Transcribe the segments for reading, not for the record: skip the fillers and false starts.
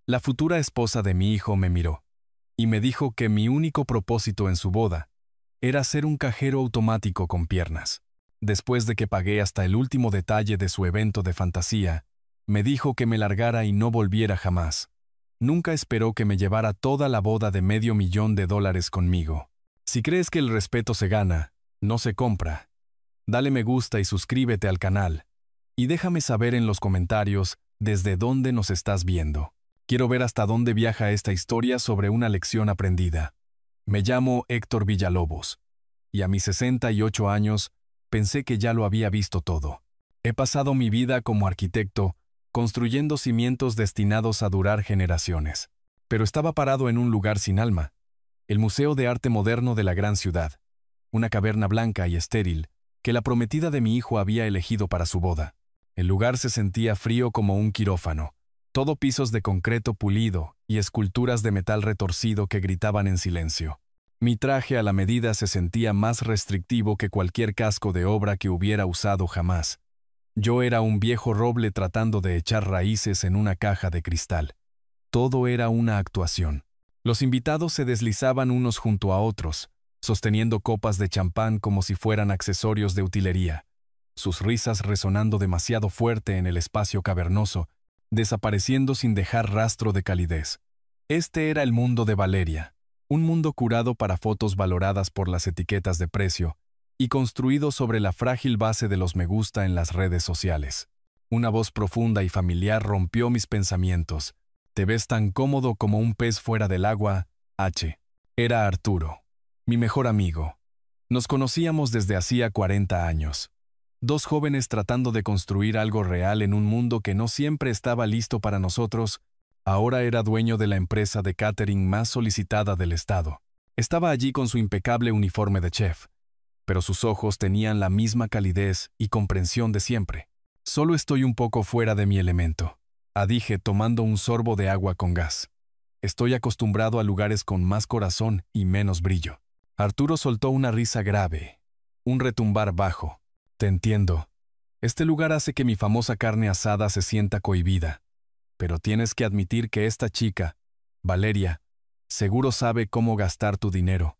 La futura esposa de mi hijo me miró y me dijo que mi único propósito en su boda era ser un cajero automático con piernas. Después de que pagué hasta el último detalle de su evento de fantasía, me dijo que me largara y no volviera jamás. Nunca esperó que me llevara toda la boda de $500,000 conmigo. Si crees que el respeto se gana, no se compra, dale me gusta y suscríbete al canal. Y déjame saber en los comentarios desde dónde nos estás viendo. Quiero ver hasta dónde viaja esta historia sobre una lección aprendida. Me llamo Héctor Villalobos, y a mis 68 años pensé que ya lo había visto todo. He pasado mi vida como arquitecto, construyendo cimientos destinados a durar generaciones. Pero estaba parado en un lugar sin alma, el Museo de Arte Moderno de la gran ciudad, una caverna blanca y estéril que la prometida de mi hijo había elegido para su boda. El lugar se sentía frío como un quirófano, todo pisos de concreto pulido y esculturas de metal retorcido que gritaban en silencio. Mi traje a la medida se sentía más restrictivo que cualquier casco de obra que hubiera usado jamás. Yo era un viejo roble tratando de echar raíces en una caja de cristal. Todo era una actuación. Los invitados se deslizaban unos junto a otros, sosteniendo copas de champán como si fueran accesorios de utilería, sus risas resonando demasiado fuerte en el espacio cavernoso, desapareciendo sin dejar rastro de calidez. Este era el mundo de Valeria, un mundo curado para fotos valoradas por las etiquetas de precio y construido sobre la frágil base de los me gusta en las redes sociales. Una voz profunda y familiar rompió mis pensamientos. Te ves tan cómodo como un pez fuera del agua, H. Era Arturo, mi mejor amigo. Nos conocíamos desde hacía 40 años. Dos jóvenes tratando de construir algo real en un mundo que no siempre estaba listo para nosotros. Ahora era dueño de la empresa de catering más solicitada del estado. Estaba allí con su impecable uniforme de chef, pero sus ojos tenían la misma calidez y comprensión de siempre. Solo estoy un poco fuera de mi elemento, dije tomando un sorbo de agua con gas. Estoy acostumbrado a lugares con más corazón y menos brillo. Arturo soltó una risa grave, un retumbar bajo. Te entiendo. Este lugar hace que mi famosa carne asada se sienta cohibida. Pero tienes que admitir que esta chica, Valeria, seguro sabe cómo gastar tu dinero.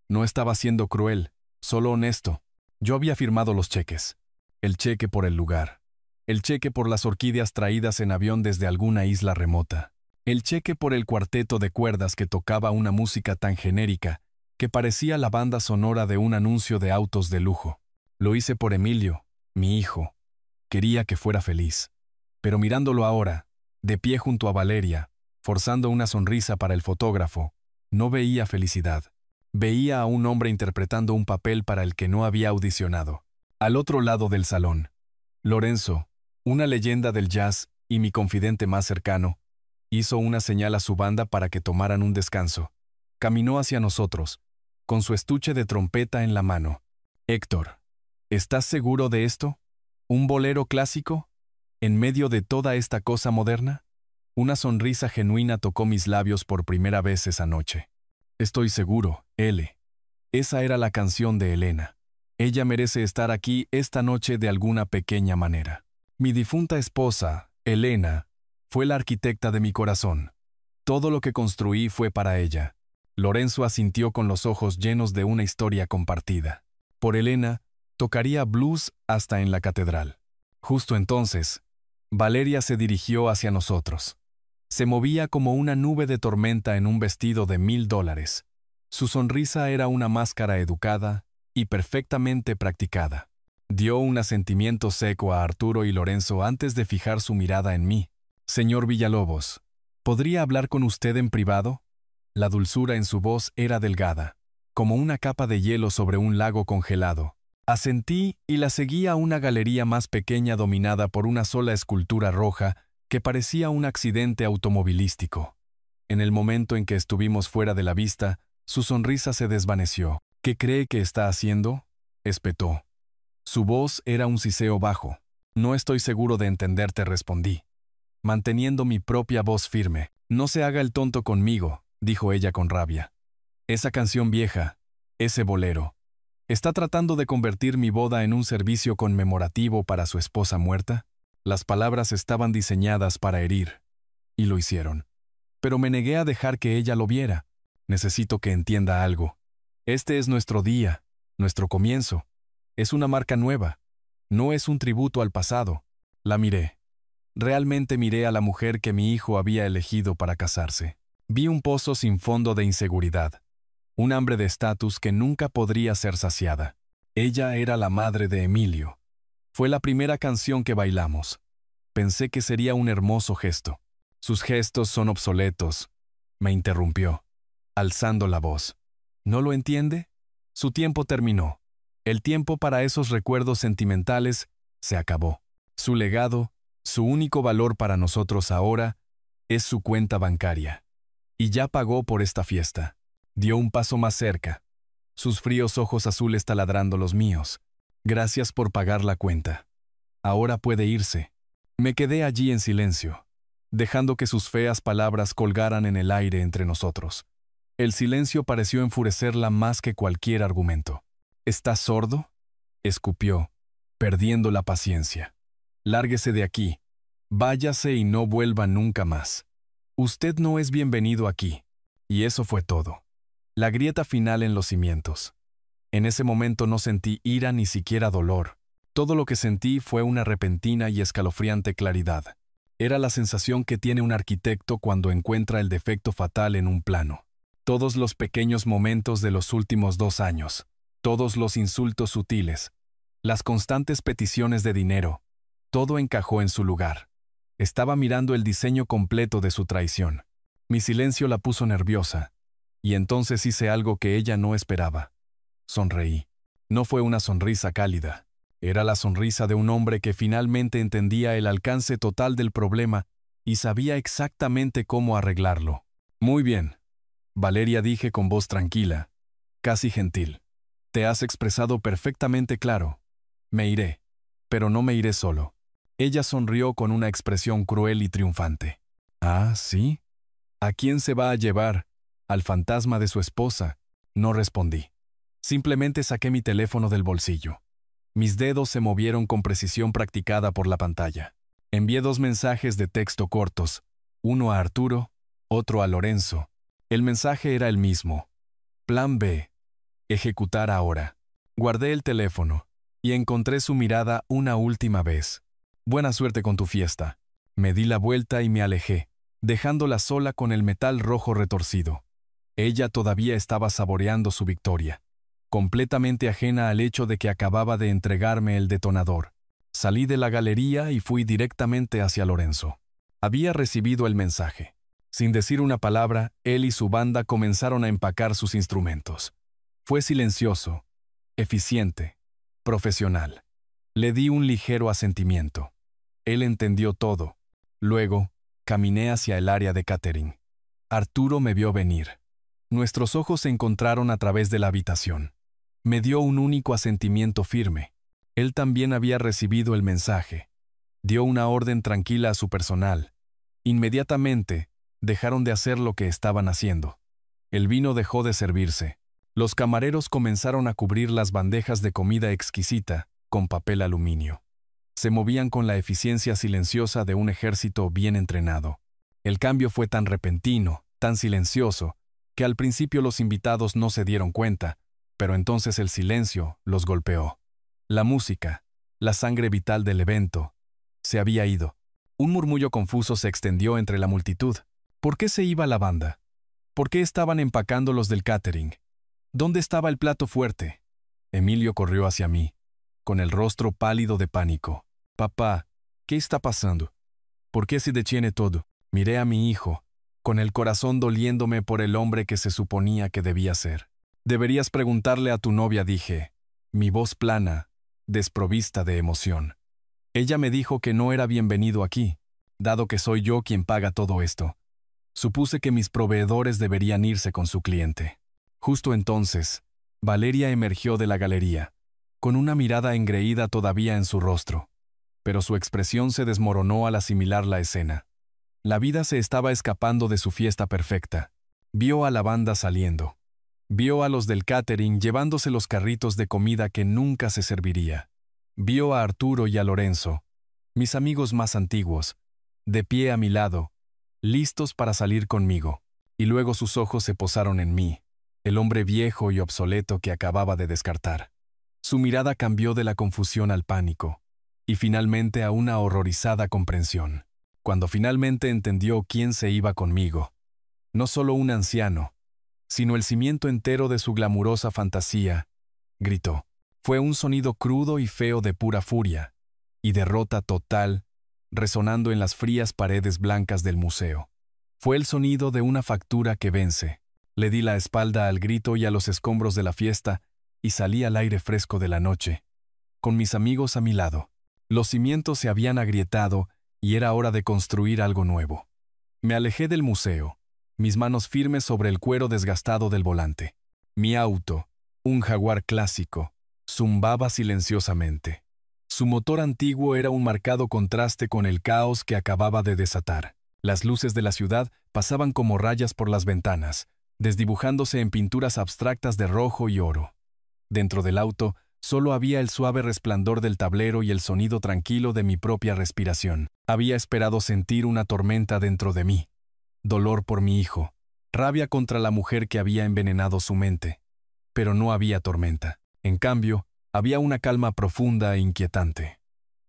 No estaba siendo cruel, solo honesto. Yo había firmado los cheques. El cheque por el lugar. El cheque por las orquídeas traídas en avión desde alguna isla remota. El cheque por el cuarteto de cuerdas que tocaba una música tan genérica que parecía la banda sonora de un anuncio de autos de lujo. Lo hice por Emilio, mi hijo. Quería que fuera feliz. Pero mirándolo ahora, de pie junto a Valeria, forzando una sonrisa para el fotógrafo, no veía felicidad. Veía a un hombre interpretando un papel para el que no había audicionado. Al otro lado del salón, Lorenzo, una leyenda del jazz y mi confidente más cercano, hizo una señal a su banda para que tomaran un descanso. Caminó hacia nosotros, con su estuche de trompeta en la mano. Héctor, ¿estás seguro de esto? ¿Un bolero clásico? ¿En medio de toda esta cosa moderna? Una sonrisa genuina tocó mis labios por primera vez esa noche. Estoy seguro, L. Esa era la canción de Elena. Ella merece estar aquí esta noche de alguna pequeña manera. Mi difunta esposa, Elena, fue la arquitecta de mi corazón. Todo lo que construí fue para ella. Lorenzo asintió con los ojos llenos de una historia compartida. Por Elena, tocaría blues hasta en la catedral. Justo entonces, Valeria se dirigió hacia nosotros. Se movía como una nube de tormenta en un vestido de $1,000. Su sonrisa era una máscara educada y perfectamente practicada. Dio un asentimiento seco a Arturo y Lorenzo antes de fijar su mirada en mí. Señor Villalobos, ¿podría hablar con usted en privado? La dulzura en su voz era delgada, como una capa de hielo sobre un lago congelado. Asentí y la seguí a una galería más pequeña dominada por una sola escultura roja que parecía un accidente automovilístico. En el momento en que estuvimos fuera de la vista, su sonrisa se desvaneció. ¿Qué cree que está haciendo?, espetó. Su voz era un siseo bajo. No estoy seguro de entenderte, respondí, manteniendo mi propia voz firme. No se haga el tonto conmigo, dijo ella con rabia. Esa canción vieja, ese bolero, ¿está tratando de convertir mi boda en un servicio conmemorativo para su esposa muerta? Las palabras estaban diseñadas para herir, y lo hicieron. pero me negué a dejar que ella lo viera. Necesito que entienda algo. Este es nuestro día, nuestro comienzo. Es una marca nueva. No es un tributo al pasado. La miré. Realmente miré a la mujer que mi hijo había elegido para casarse. Vi un pozo sin fondo de inseguridad. Un hambre de estatus que nunca podría ser saciada. Ella era la madre de Emilio. Fue la primera canción que bailamos. Pensé que sería un hermoso gesto. Sus gestos son obsoletos. Me interrumpió, alzando la voz. ¿No lo entiende? Su tiempo terminó. El tiempo para esos recuerdos sentimentales se acabó. Su legado, su único valor para nosotros ahora, es su cuenta bancaria. Y ya pagó por esta fiesta. Dio un paso más cerca. Sus fríos ojos azules taladrando los míos. Gracias por pagar la cuenta. Ahora puede irse. Me quedé allí en silencio, dejando que sus feas palabras colgaran en el aire entre nosotros. El silencio pareció enfurecerla más que cualquier argumento. ¿Estás sordo?, escupió, perdiendo la paciencia. Lárguese de aquí. Váyase y no vuelva nunca más. Usted no es bienvenido aquí. Y eso fue todo. La grieta final en los cimientos. En ese momento no sentí ira ni siquiera dolor. Todo lo que sentí fue una repentina y escalofriante claridad. Era la sensación que tiene un arquitecto cuando encuentra el defecto fatal en un plano. Todos los pequeños momentos de los últimos 2 años, todos los insultos sutiles, las constantes peticiones de dinero, todo encajó en su lugar. Estaba mirando el diseño completo de su traición. Mi silencio la puso nerviosa, y entonces hice algo que ella no esperaba. Sonreí. No fue una sonrisa cálida. Era la sonrisa de un hombre que finalmente entendía el alcance total del problema y sabía exactamente cómo arreglarlo. Muy bien, Valeria, dije con voz tranquila, casi gentil. Te has expresado perfectamente claro. Me iré, pero no me iré solo. Ella sonrió con una expresión cruel y triunfante. ¿Ah, sí? ¿A quién se va a llevar? ¿Al fantasma de su esposa? No respondí. Simplemente saqué mi teléfono del bolsillo. Mis dedos se movieron con precisión practicada por la pantalla. Envié 2 mensajes de texto cortos, uno a Arturo, otro a Lorenzo. El mensaje era el mismo. Plan B. Ejecutar ahora. Guardé el teléfono y encontré su mirada una última vez. Buena suerte con tu fiesta. Me di la vuelta y me alejé, dejándola sola con el metal rojo retorcido. Ella todavía estaba saboreando su victoria, completamente ajena al hecho de que acababa de entregarme el detonador. Salí de la galería y fui directamente hacia Lorenzo. Había recibido el mensaje. Sin decir una palabra, él y su banda comenzaron a empacar sus instrumentos. Fue silencioso, eficiente, profesional. Le di un ligero asentimiento. Él entendió todo. Luego, caminé hacia el área de catering. Arturo me vio venir. Nuestros ojos se encontraron a través de la habitación. Me dio un único asentimiento firme. Él también había recibido el mensaje. Dio una orden tranquila a su personal. Inmediatamente, dejaron de hacer lo que estaban haciendo. El vino dejó de servirse. Los camareros comenzaron a cubrir las bandejas de comida exquisita con papel aluminio. Se movían con la eficiencia silenciosa de un ejército bien entrenado. El cambio fue tan repentino, tan silencioso, que al principio los invitados no se dieron cuenta, pero entonces el silencio los golpeó. La música, la sangre vital del evento, se había ido. Un murmullo confuso se extendió entre la multitud. ¿Por qué se iba la banda? ¿Por qué estaban empacando los del catering? ¿Dónde estaba el plato fuerte? Emilio corrió hacia mí, con el rostro pálido de pánico. Papá, ¿qué está pasando? ¿Por qué se detiene todo? Miré a mi hijo, con el corazón doliéndome por el hombre que se suponía que debía ser. Deberías preguntarle a tu novia, dije, mi voz plana, desprovista de emoción. Ella me dijo que no era bienvenido aquí, dado que soy yo quien paga todo esto. Supuse que mis proveedores deberían irse con su cliente. Justo entonces, Valeria emergió de la galería, con una mirada engreída todavía en su rostro, pero su expresión se desmoronó al asimilar la escena. La vida se estaba escapando de su fiesta perfecta. Vio a la banda saliendo. Vio a los del catering llevándose los carritos de comida que nunca se serviría. Vio a Arturo y a Lorenzo, mis amigos más antiguos, de pie a mi lado, listos para salir conmigo. Y luego sus ojos se posaron en mí, el hombre viejo y obsoleto que acababa de descartar. Su mirada cambió de la confusión al pánico, y finalmente a una horrorizada comprensión. Cuando finalmente entendió quién se iba conmigo, no solo un anciano, sino el cimiento entero de su glamurosa fantasía, gritó. Fue un sonido crudo y feo de pura furia, y derrota total, resonando en las frías paredes blancas del museo. Fue el sonido de una factura que vence. Le di la espalda al grito y a los escombros de la fiesta, y salí al aire fresco de la noche, con mis amigos a mi lado. Los cimientos se habían agrietado, y era hora de construir algo nuevo. Me alejé del museo, mis manos firmes sobre el cuero desgastado del volante. Mi auto, un Jaguar clásico, zumbaba silenciosamente. Su motor antiguo era un marcado contraste con el caos que acababa de desatar. Las luces de la ciudad pasaban como rayas por las ventanas, desdibujándose en pinturas abstractas de rojo y oro. Dentro del auto, solo había el suave resplandor del tablero y el sonido tranquilo de mi propia respiración. Había esperado sentir una tormenta dentro de mí. Dolor por mi hijo, rabia contra la mujer que había envenenado su mente. Pero no había tormenta. En cambio, había una calma profunda e inquietante.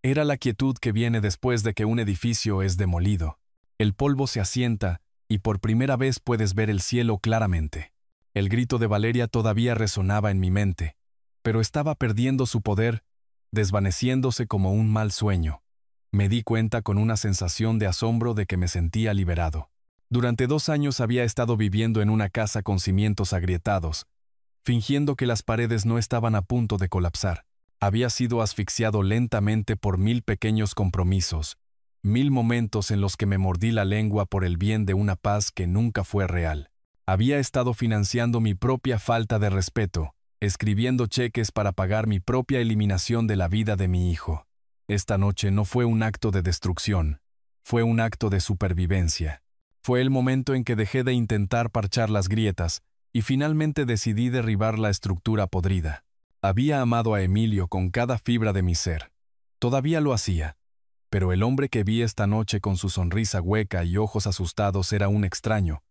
Era la quietud que viene después de que un edificio es demolido. El polvo se asienta, y por primera vez puedes ver el cielo claramente. El grito de Valeria todavía resonaba en mi mente, pero estaba perdiendo su poder, desvaneciéndose como un mal sueño. Me di cuenta con una sensación de asombro de que me sentía liberado. Durante 2 años había estado viviendo en una casa con cimientos agrietados, fingiendo que las paredes no estaban a punto de colapsar. Había sido asfixiado lentamente por 1000 pequeños compromisos, 1000 momentos en los que me mordí la lengua por el bien de una paz que nunca fue real. Había estado financiando mi propia falta de respeto, escribiendo cheques para pagar mi propia eliminación de la vida de mi hijo. Esta noche no fue un acto de destrucción, fue un acto de supervivencia. Fue el momento en que dejé de intentar parchar las grietas y finalmente decidí derribar la estructura podrida. Había amado a Emilio con cada fibra de mi ser. Todavía lo hacía. Pero el hombre que vi esta noche con su sonrisa hueca y ojos asustados era un extraño,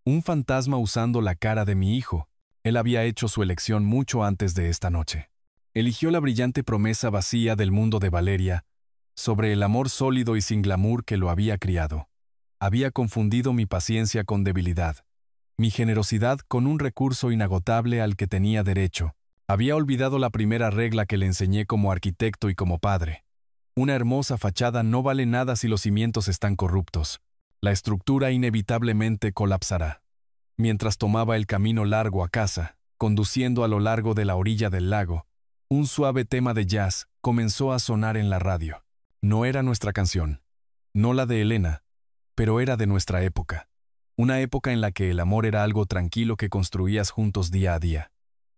un fantasma usando la cara de mi hijo. Él había hecho su elección mucho antes de esta noche. Eligió la brillante promesa vacía del mundo de Valeria sobre el amor sólido y sin glamour que lo había criado. Había confundido mi paciencia con debilidad, mi generosidad con un recurso inagotable al que tenía derecho. Había olvidado la primera regla que le enseñé como arquitecto y como padre. Una hermosa fachada no vale nada si los cimientos están corruptos. La estructura inevitablemente colapsará. Mientras tomaba el camino largo a casa, conduciendo a lo largo de la orilla del lago, un suave tema de jazz comenzó a sonar en la radio. No era nuestra canción, no la de Elena, pero era de nuestra época. Una época en la que el amor era algo tranquilo que construías juntos día a día,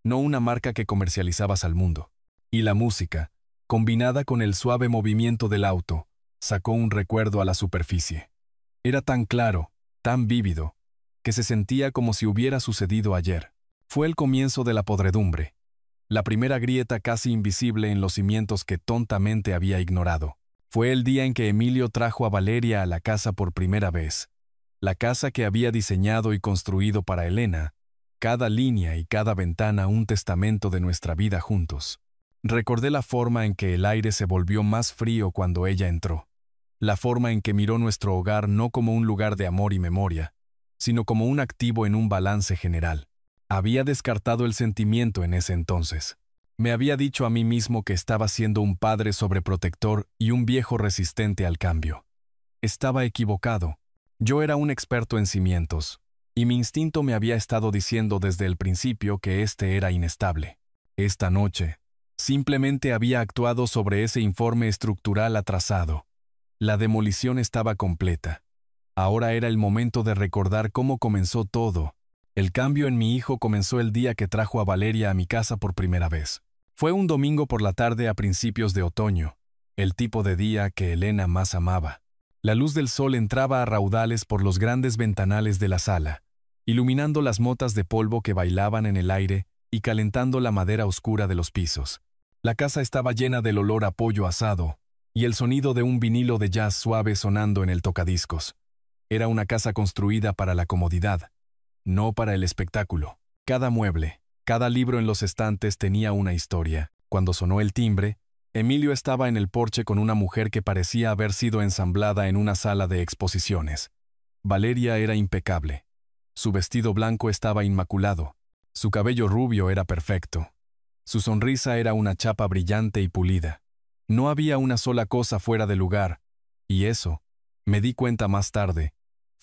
no una marca que comercializabas al mundo. Y la música, combinada con el suave movimiento del auto, sacó un recuerdo a la superficie. Era tan claro, tan vívido, que se sentía como si hubiera sucedido ayer. Fue el comienzo de la podredumbre, la primera grieta casi invisible en los cimientos que tontamente había ignorado. Fue el día en que Emilio trajo a Valeria a la casa por primera vez. La casa que había diseñado y construido para Elena, cada línea y cada ventana un testamento de nuestra vida juntos. Recordé la forma en que el aire se volvió más frío cuando ella entró. La forma en que miró nuestro hogar no como un lugar de amor y memoria, sino como un activo en un balance general. Había descartado el sentimiento en ese entonces. Me había dicho a mí mismo que estaba siendo un padre sobreprotector y un viejo resistente al cambio. Estaba equivocado. Yo era un experto en cimientos, y mi instinto me había estado diciendo desde el principio que este era inestable. Esta noche, simplemente había actuado sobre ese informe estructural atrasado. La demolición estaba completa. Ahora era el momento de recordar cómo comenzó todo. El cambio en mi hijo comenzó el día que trajo a Valeria a mi casa por primera vez. Fue un domingo por la tarde a principios de otoño, el tipo de día que Elena más amaba. La luz del sol entraba a raudales por los grandes ventanales de la sala, iluminando las motas de polvo que bailaban en el aire y calentando la madera oscura de los pisos. La casa estaba llena del olor a pollo asado y el sonido de un vinilo de jazz suave sonando en el tocadiscos. Era una casa construida para la comodidad, no para el espectáculo. Cada mueble, cada libro en los estantes tenía una historia. Cuando sonó el timbre, Emilio estaba en el porche con una mujer que parecía haber sido ensamblada en una sala de exposiciones. Valeria era impecable. Su vestido blanco estaba inmaculado. Su cabello rubio era perfecto. Su sonrisa era una chapa brillante y pulida. No había una sola cosa fuera de lugar, y eso, me di cuenta más tarde,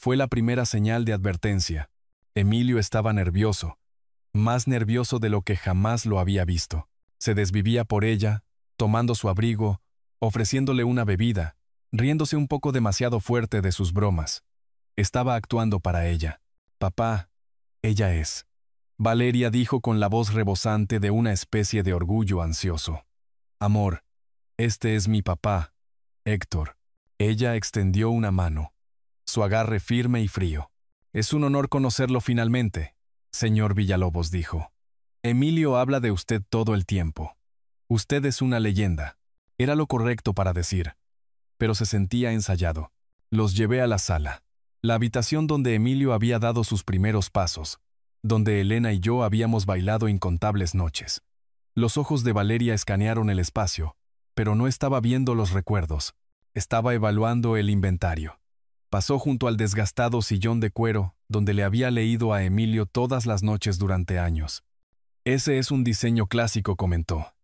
fue la primera señal de advertencia. Emilio estaba nervioso, más nervioso de lo que jamás lo había visto. Se desvivía por ella, tomando su abrigo, ofreciéndole una bebida, riéndose un poco demasiado fuerte de sus bromas. Estaba actuando para ella. Papá, ella es. Valeria dijo con la voz rebosante de una especie de orgullo ansioso. Amor, este es mi papá, Héctor. Ella extendió una mano, su agarre firme y frío. Es un honor conocerlo finalmente, señor Villalobos dijo. Emilio habla de usted todo el tiempo. Usted es una leyenda. Era lo correcto para decir, pero se sentía ensayado. Los llevé a la sala, la habitación donde Emilio había dado sus primeros pasos, donde Elena y yo habíamos bailado incontables noches. Los ojos de Valeria escanearon el espacio, pero no estaba viendo los recuerdos. Estaba evaluando el inventario. Pasó junto al desgastado sillón de cuero, donde le había leído a Emilio todas las noches durante años. Ese es un diseño clásico, comentó.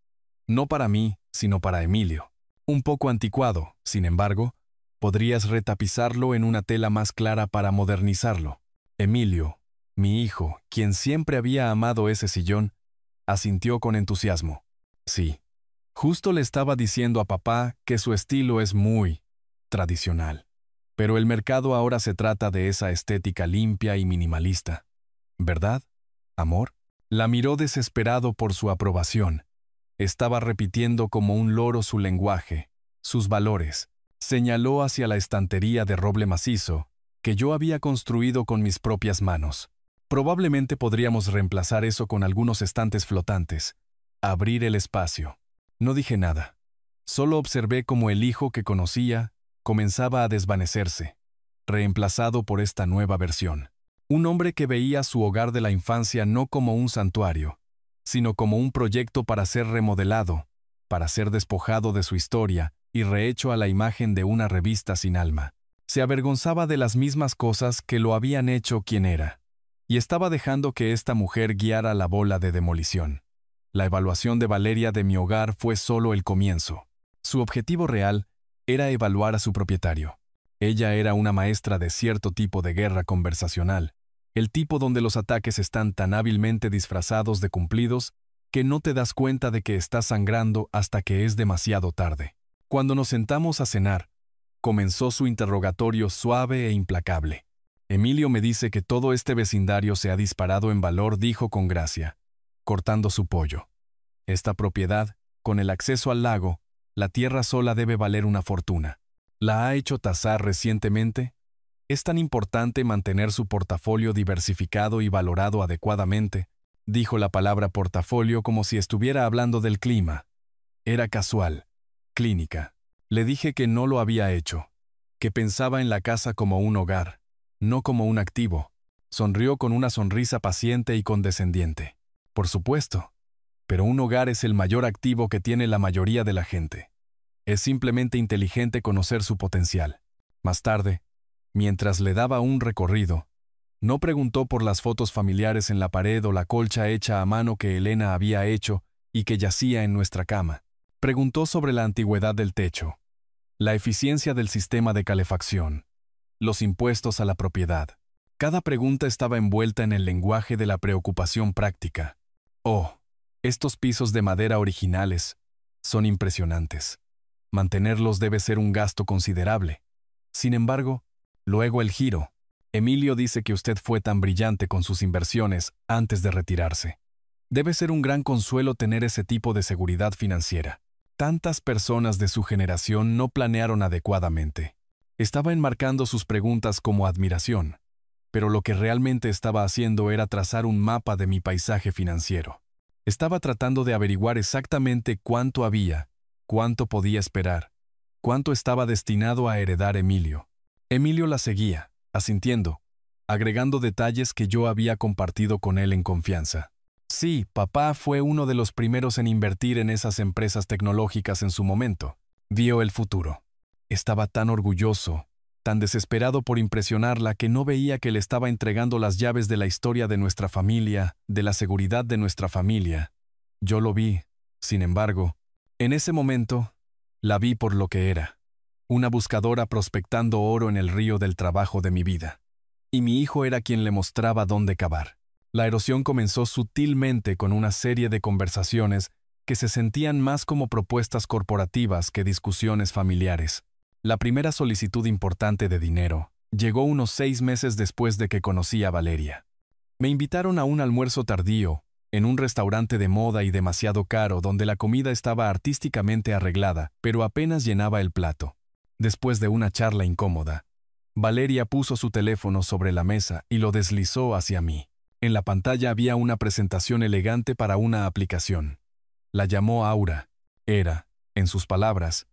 No para mí, sino para Emilio. Un poco anticuado, sin embargo, podrías retapizarlo en una tela más clara para modernizarlo. Emilio, mi hijo, quien siempre había amado ese sillón, asintió con entusiasmo. Sí. Justo le estaba diciendo a papá que su estilo es muy tradicional. Pero el mercado ahora se trata de esa estética limpia y minimalista. ¿Verdad, amor? La miró desesperado por su aprobación. Estaba repitiendo como un loro su lenguaje, sus valores. Señaló hacia la estantería de roble macizo que yo había construido con mis propias manos. Probablemente podríamos reemplazar eso con algunos estantes flotantes. Abrir el espacio. No dije nada. Solo observé cómo el hijo que conocía comenzaba a desvanecerse, reemplazado por esta nueva versión. Un hombre que veía su hogar de la infancia no como un santuario, sino como un proyecto para ser remodelado, para ser despojado de su historia y rehecho a la imagen de una revista sin alma. Se avergonzaba de las mismas cosas que lo habían hecho quien era, y estaba dejando que esta mujer guiara la bola de demolición. La evaluación de Valeria de mi hogar fue solo el comienzo. Su objetivo real era evaluar a su propietario. Ella era una maestra de cierto tipo de guerra conversacional, el tipo donde los ataques están tan hábilmente disfrazados de cumplidos que no te das cuenta de que estás sangrando hasta que es demasiado tarde. Cuando nos sentamos a cenar, comenzó su interrogatorio suave e implacable. Emilio me dice que todo este vecindario se ha disparado en valor, dijo con gracia, cortando su pollo. Esta propiedad, con el acceso al lago, la tierra sola debe valer una fortuna. ¿La ha hecho tasar recientemente? Es tan importante mantener su portafolio diversificado y valorado adecuadamente. Dijo la palabra portafolio como si estuviera hablando del clima. Era casual, clínica. Le dije que no lo había hecho, que pensaba en la casa como un hogar, no como un activo. Sonrió con una sonrisa paciente y condescendiente. Por supuesto, pero un hogar es el mayor activo que tiene la mayoría de la gente. Es simplemente inteligente conocer su potencial. Más tarde, mientras le daba un recorrido, no preguntó por las fotos familiares en la pared o la colcha hecha a mano que Elena había hecho y que yacía en nuestra cama. Preguntó sobre la antigüedad del techo, la eficiencia del sistema de calefacción, los impuestos a la propiedad. Cada pregunta estaba envuelta en el lenguaje de la preocupación práctica. Oh, estos pisos de madera originales son impresionantes. Mantenerlos debe ser un gasto considerable. Sin embargo, luego el giro. Emilio dice que usted fue tan brillante con sus inversiones antes de retirarse. Debe ser un gran consuelo tener ese tipo de seguridad financiera. Tantas personas de su generación no planearon adecuadamente. Estaba enmarcando sus preguntas como admiración, pero lo que realmente estaba haciendo era trazar un mapa de mi paisaje financiero. Estaba tratando de averiguar exactamente cuánto había, cuánto podía esperar, cuánto estaba destinado a heredar Emilio. Emilio la seguía, asintiendo, agregando detalles que yo había compartido con él en confianza. Sí, papá fue uno de los primeros en invertir en esas empresas tecnológicas en su momento. Vio el futuro. Estaba tan orgulloso, tan desesperado por impresionarla que no veía que le estaba entregando las llaves de la historia de nuestra familia, de la seguridad de nuestra familia. Yo lo vi, sin embargo. En ese momento, la vi por lo que era. Una buscadora prospectando oro en el río del trabajo de mi vida. Y mi hijo era quien le mostraba dónde cavar. La erosión comenzó sutilmente con una serie de conversaciones que se sentían más como propuestas corporativas que discusiones familiares. La primera solicitud importante de dinero llegó unos 6 meses después de que conocí a Valeria. Me invitaron a un almuerzo tardío, en un restaurante de moda y demasiado caro donde la comida estaba artísticamente arreglada, pero apenas llenaba el plato. Después de una charla incómoda, Valeria puso su teléfono sobre la mesa y lo deslizó hacia mí. En la pantalla había una presentación elegante para una aplicación. La llamó Aura. Era, en sus palabras,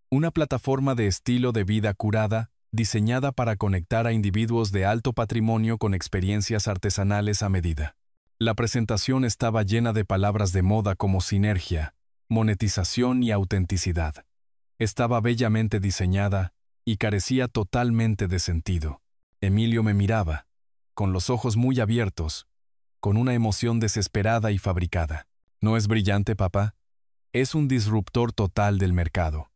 una plataforma de estilo de vida curada, diseñada para conectar a individuos de alto patrimonio con experiencias artesanales a medida. La presentación estaba llena de palabras de moda como sinergia, monetización y autenticidad. Estaba bellamente diseñada y carecía totalmente de sentido. Emilio me miraba, con los ojos muy abiertos, con una emoción desesperada y fabricada. ¿No es brillante, papá? Es un disruptor total del mercado.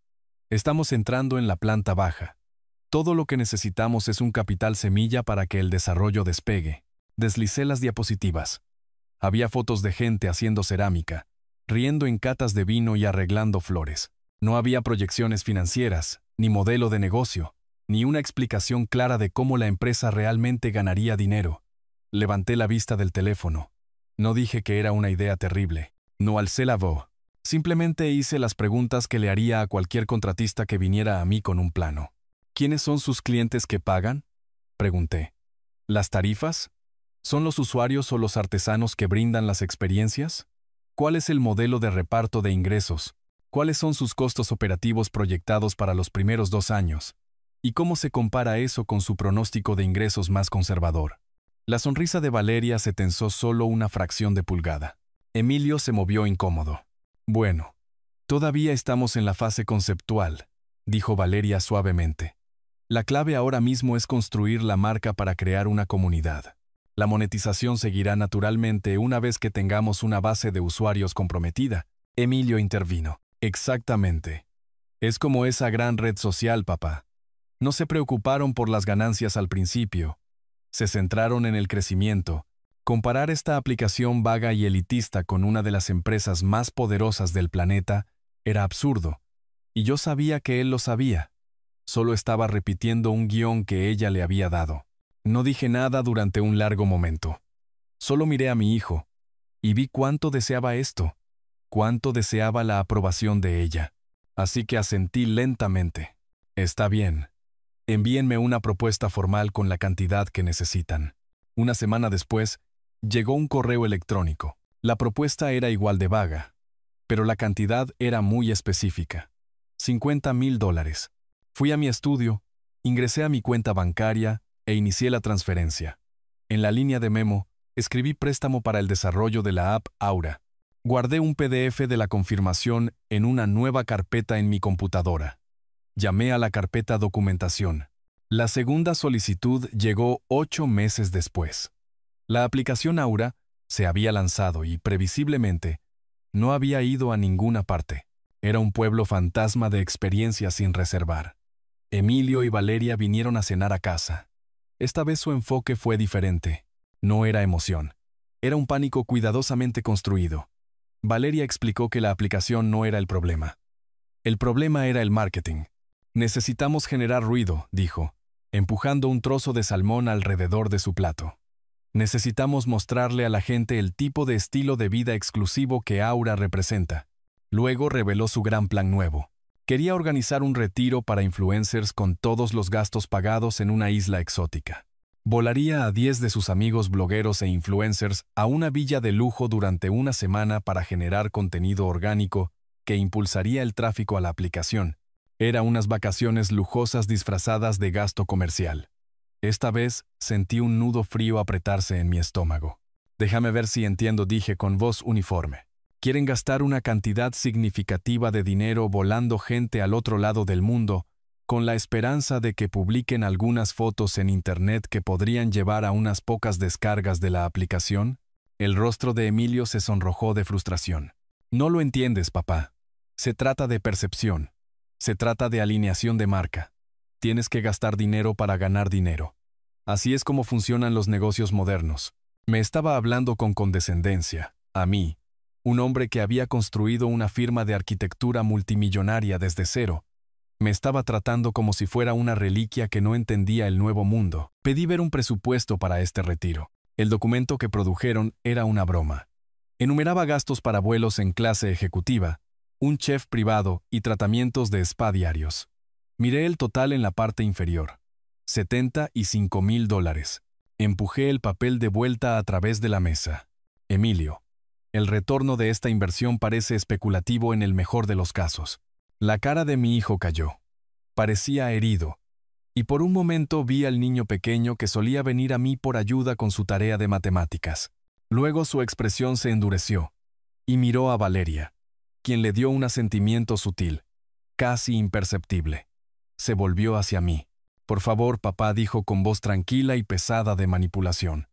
Estamos entrando en la planta baja. Todo lo que necesitamos es un capital semilla para que el desarrollo despegue. Deslicé las diapositivas. Había fotos de gente haciendo cerámica, riendo en catas de vino y arreglando flores. No había proyecciones financieras, ni modelo de negocio, ni una explicación clara de cómo la empresa realmente ganaría dinero. Levanté la vista del teléfono. No dije que era una idea terrible. No alcé la voz. Simplemente hice las preguntas que le haría a cualquier contratista que viniera a mí con un plano. ¿Quiénes son sus clientes que pagan?, pregunté. ¿Las tarifas? ¿Son los usuarios o los artesanos que brindan las experiencias? ¿Cuál es el modelo de reparto de ingresos? ¿Cuáles son sus costos operativos proyectados para los primeros 2 años? ¿Y cómo se compara eso con su pronóstico de ingresos más conservador? La sonrisa de Valeria se tensó solo una fracción de pulgada. Emilio se movió incómodo. Bueno, todavía estamos en la fase conceptual, dijo Valeria suavemente. La clave ahora mismo es construir la marca para crear una comunidad. La monetización seguirá naturalmente una vez que tengamos una base de usuarios comprometida. Emilio intervino. Exactamente. Es como esa gran red social, papá. No se preocuparon por las ganancias al principio. Se centraron en el crecimiento. Comparar esta aplicación vaga y elitista con una de las empresas más poderosas del planeta era absurdo. Y yo sabía que él lo sabía. Solo estaba repitiendo un guión que ella le había dado. No dije nada durante un largo momento. Solo miré a mi hijo, y vi cuánto deseaba esto, cuánto deseaba la aprobación de ella. Así que asentí lentamente. Está bien. Envíenme una propuesta formal con la cantidad que necesitan. Una semana después, llegó un correo electrónico. La propuesta era igual de vaga, pero la cantidad era muy específica. $50,000. Fui a mi estudio, ingresé a mi cuenta bancaria e inicié la transferencia. En la línea de memo, escribí préstamo para el desarrollo de la app Aura. Guardé un PDF de la confirmación en una nueva carpeta en mi computadora. Llamé a la carpeta Documentación. La segunda solicitud llegó 8 meses después. La aplicación Aura se había lanzado y, previsiblemente, no había ido a ninguna parte. Era un pueblo fantasma de experiencias sin reservar. Emilio y Valeria vinieron a cenar a casa. Esta vez su enfoque fue diferente. No era emoción. Era un pánico cuidadosamente construido. Valeria explicó que la aplicación no era el problema. El problema era el marketing. Necesitamos generar ruido, dijo, empujando un trozo de salmón alrededor de su plato. Necesitamos mostrarle a la gente el tipo de estilo de vida exclusivo que Aura representa. Luego reveló su gran plan nuevo. Quería organizar un retiro para influencers con todos los gastos pagados en una isla exótica. Volaría a 10 de sus amigos blogueros e influencers a una villa de lujo durante una semana para generar contenido orgánico que impulsaría el tráfico a la aplicación. Era unas vacaciones lujosas disfrazadas de gasto comercial. Esta vez sentí un nudo frío apretarse en mi estómago. Déjame ver si entiendo, dije con voz uniforme. Quieren gastar una cantidad significativa de dinero volando gente al otro lado del mundo, con la esperanza de que publiquen algunas fotos en Internet que podrían llevar a unas pocas descargas de la aplicación. El rostro de Emilio se sonrojó de frustración. No lo entiendes, papá. Se trata de percepción. Se trata de alineación de marca. Tienes que gastar dinero para ganar dinero. Así es como funcionan los negocios modernos. Me estaba hablando con condescendencia, a mí, un hombre que había construido una firma de arquitectura multimillonaria desde cero. Me estaba tratando como si fuera una reliquia que no entendía el nuevo mundo. Pedí ver un presupuesto para este retiro. El documento que produjeron era una broma. Enumeraba gastos para vuelos en clase ejecutiva, un chef privado y tratamientos de spa diarios. Miré el total en la parte inferior. $75,000. Empujé el papel de vuelta a través de la mesa. Emilio, el retorno de esta inversión parece especulativo en el mejor de los casos. La cara de mi hijo cayó. Parecía herido. Y por un momento vi al niño pequeño que solía venir a mí por ayuda con su tarea de matemáticas. Luego su expresión se endureció, y miró a Valeria, quien le dio un asentimiento sutil, casi imperceptible. Se volvió hacia mí. Por favor, papá, dijo con voz tranquila y pesada de manipulación.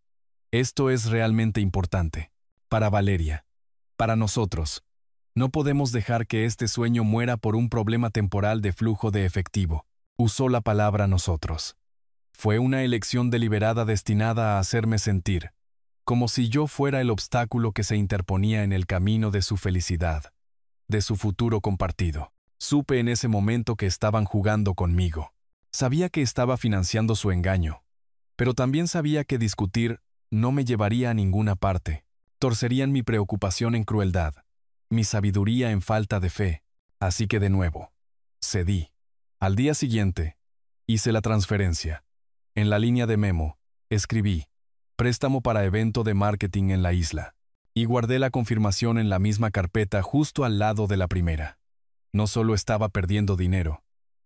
Esto es realmente importante. Para Valeria. Para nosotros. No podemos dejar que este sueño muera por un problema temporal de flujo de efectivo. Usó la palabra nosotros. Fue una elección deliberada destinada a hacerme sentir, como si yo fuera el obstáculo que se interponía en el camino de su felicidad, de su futuro compartido. Supe en ese momento que estaban jugando conmigo. Sabía que estaba financiando su engaño, pero también sabía que discutir no me llevaría a ninguna parte. Torcerían mi preocupación en crueldad, mi sabiduría en falta de fe. Así que de nuevo, cedí. Al día siguiente, hice la transferencia. En la línea de memo, escribí, préstamo para evento de marketing en la isla, y guardé la confirmación en la misma carpeta justo al lado de la primera. No solo estaba perdiendo dinero,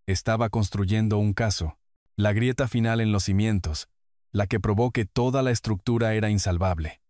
estaba construyendo un caso, la grieta final en los cimientos, la que probó que toda la estructura era insalvable.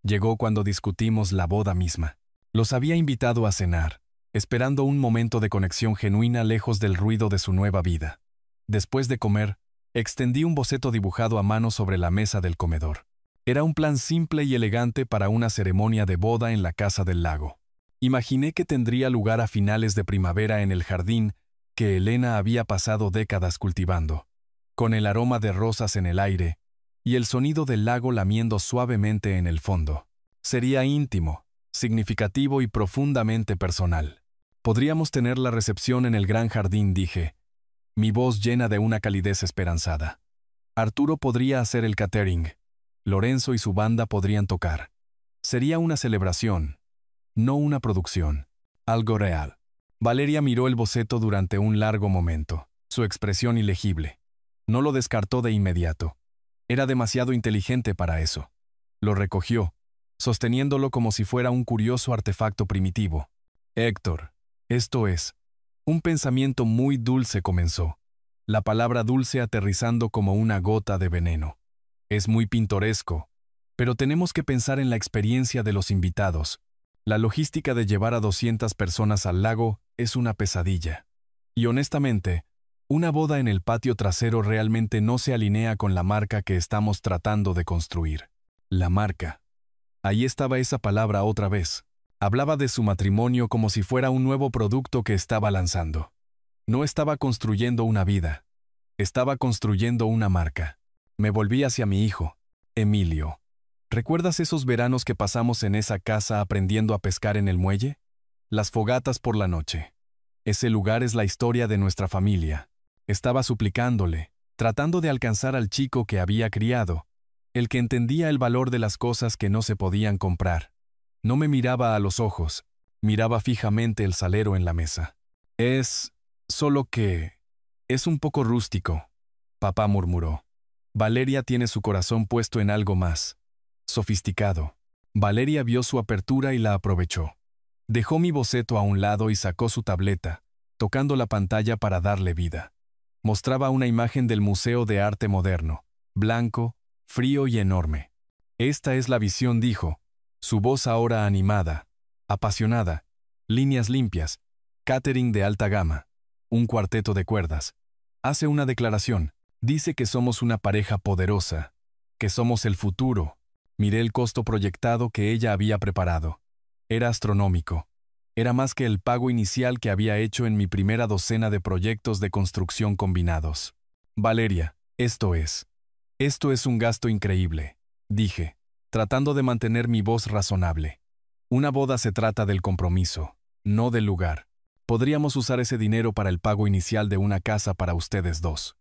Llegó cuando discutimos la boda misma. Los había invitado a cenar, esperando un momento de conexión genuina lejos del ruido de su nueva vida. Después de comer, extendí un boceto dibujado a mano sobre la mesa del comedor. Era un plan simple y elegante para una ceremonia de boda en la casa del lago. Imaginé que tendría lugar a finales de primavera en el jardín que Elena había pasado décadas cultivando, con el aroma de rosas en el aire y el sonido del lago lamiendo suavemente en el fondo. Sería íntimo, significativo y profundamente personal. Podríamos tener la recepción en el gran jardín, dije, mi voz llena de una calidez esperanzada. Arturo podría hacer el catering. Lorenzo y su banda podrían tocar. Sería una celebración, no una producción, algo real. Valeria miró el boceto durante un largo momento, su expresión ilegible. No lo descartó de inmediato. Era demasiado inteligente para eso. Lo recogió, sosteniéndolo como si fuera un curioso artefacto primitivo. Héctor, esto es. Un pensamiento muy dulce comenzó, la palabra dulce aterrizando como una gota de veneno. Es muy pintoresco, pero tenemos que pensar en la experiencia de los invitados. La logística de llevar a 200 personas al lago es una pesadilla. Y honestamente, una boda en el patio trasero realmente no se alinea con la marca que estamos tratando de construir. La marca. Ahí estaba esa palabra otra vez. Hablaba de su matrimonio como si fuera un nuevo producto que estaba lanzando. No estaba construyendo una vida. Estaba construyendo una marca. Me volví hacia mi hijo, Emilio. ¿Recuerdas esos veranos que pasamos en esa casa aprendiendo a pescar en el muelle? Las fogatas por la noche. Ese lugar es la historia de nuestra familia. Estaba suplicándole, tratando de alcanzar al chico que había criado, el que entendía el valor de las cosas que no se podían comprar. No me miraba a los ojos, miraba fijamente el salero en la mesa. Solo que... es un poco rústico, papá murmuró. Valeria tiene su corazón puesto en algo más. Sofisticado. Valeria vio su apertura y la aprovechó. Dejó mi boceto a un lado y sacó su tableta, tocando la pantalla para darle vida. Mostraba una imagen del Museo de Arte Moderno, blanco, frío y enorme. Esta es la visión, dijo, su voz ahora animada, apasionada, líneas limpias, catering de alta gama, un cuarteto de cuerdas. Hace una declaración, dice que somos una pareja poderosa, que somos el futuro. Miré el costo proyectado que ella había preparado. Era astronómico. Era más que el pago inicial que había hecho en mi primera docena de proyectos de construcción combinados. Valeria, esto es un gasto increíble, dije, tratando de mantener mi voz razonable. Una boda se trata del compromiso, no del lugar. Podríamos usar ese dinero para el pago inicial de una casa para ustedes dos.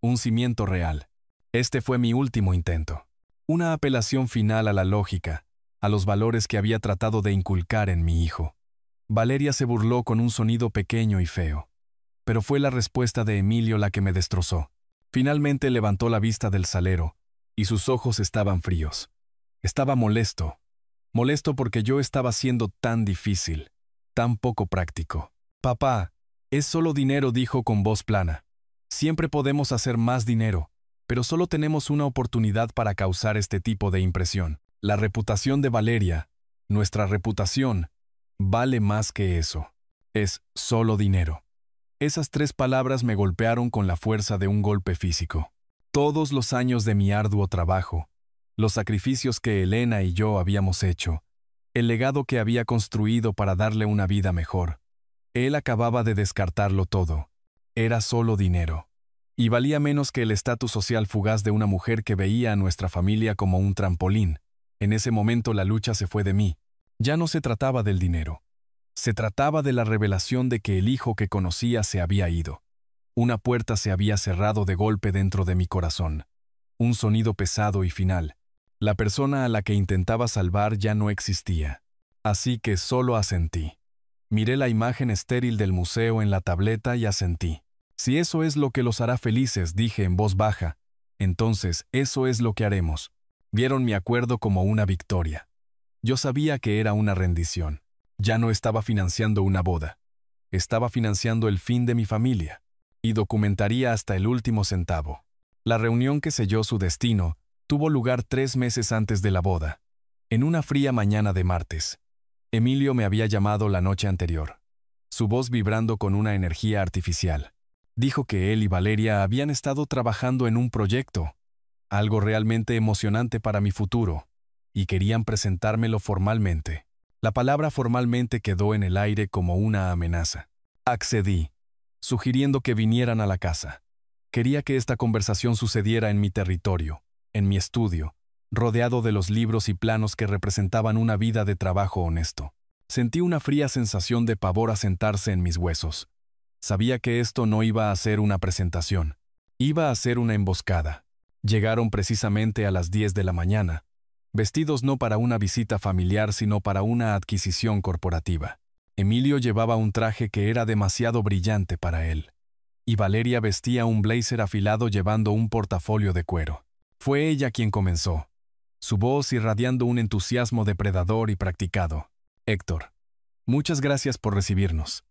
Un cimiento real. Este fue mi último intento. Una apelación final a la lógica, a los valores que había tratado de inculcar en mi hijo. Valeria se burló con un sonido pequeño y feo. Pero fue la respuesta de Emilio la que me destrozó. Finalmente levantó la vista del salero, y sus ojos estaban fríos. Estaba molesto. Molesto porque yo estaba siendo tan difícil, tan poco práctico. Papá, es solo dinero, dijo con voz plana. Siempre podemos hacer más dinero, pero solo tenemos una oportunidad para causar este tipo de impresión. La reputación de Valeria, nuestra reputación, vale más que eso. Es solo dinero. Esas 3 palabras me golpearon con la fuerza de un golpe físico. Todos los años de mi arduo trabajo, los sacrificios que Elena y yo habíamos hecho, el legado que había construido para darle una vida mejor. Él acababa de descartarlo todo. Era solo dinero. Y valía menos que el estatus social fugaz de una mujer que veía a nuestra familia como un trampolín. En ese momento la lucha se fue de mí. Ya no se trataba del dinero. Se trataba de la revelación de que el hijo que conocía se había ido. Una puerta se había cerrado de golpe dentro de mi corazón. Un sonido pesado y final. La persona a la que intentaba salvar ya no existía. Así que solo asentí. Miré la imagen estéril del museo en la tableta y asentí. Si eso es lo que los hará felices, dije en voz baja, entonces eso es lo que haremos. Vieron mi acuerdo como una victoria. Yo sabía que era una rendición. Ya no estaba financiando una boda. Estaba financiando el fin de mi familia. Y documentaría hasta el último centavo. La reunión que selló su destino tuvo lugar 3 meses antes de la boda. En una fría mañana de martes. Emilio me había llamado la noche anterior. Su voz vibrando con una energía artificial. Dijo que él y Valeria habían estado trabajando en un proyecto, algo realmente emocionante para mi futuro, y querían presentármelo formalmente. La palabra formalmente quedó en el aire como una amenaza. Accedí, sugiriendo que vinieran a la casa. Quería que esta conversación sucediera en mi territorio, en mi estudio, rodeado de los libros y planos que representaban una vida de trabajo honesto. Sentí una fría sensación de pavor asentarse en mis huesos. Sabía que esto no iba a ser una presentación. Iba a ser una emboscada. Llegaron precisamente a las 10 de la mañana, vestidos no para una visita familiar sino para una adquisición corporativa. Emilio llevaba un traje que era demasiado brillante para él, y Valeria vestía un blazer afilado llevando un portafolio de cuero. Fue ella quien comenzó, su voz irradiando un entusiasmo depredador y practicado. Héctor, muchas gracias por recibirnos.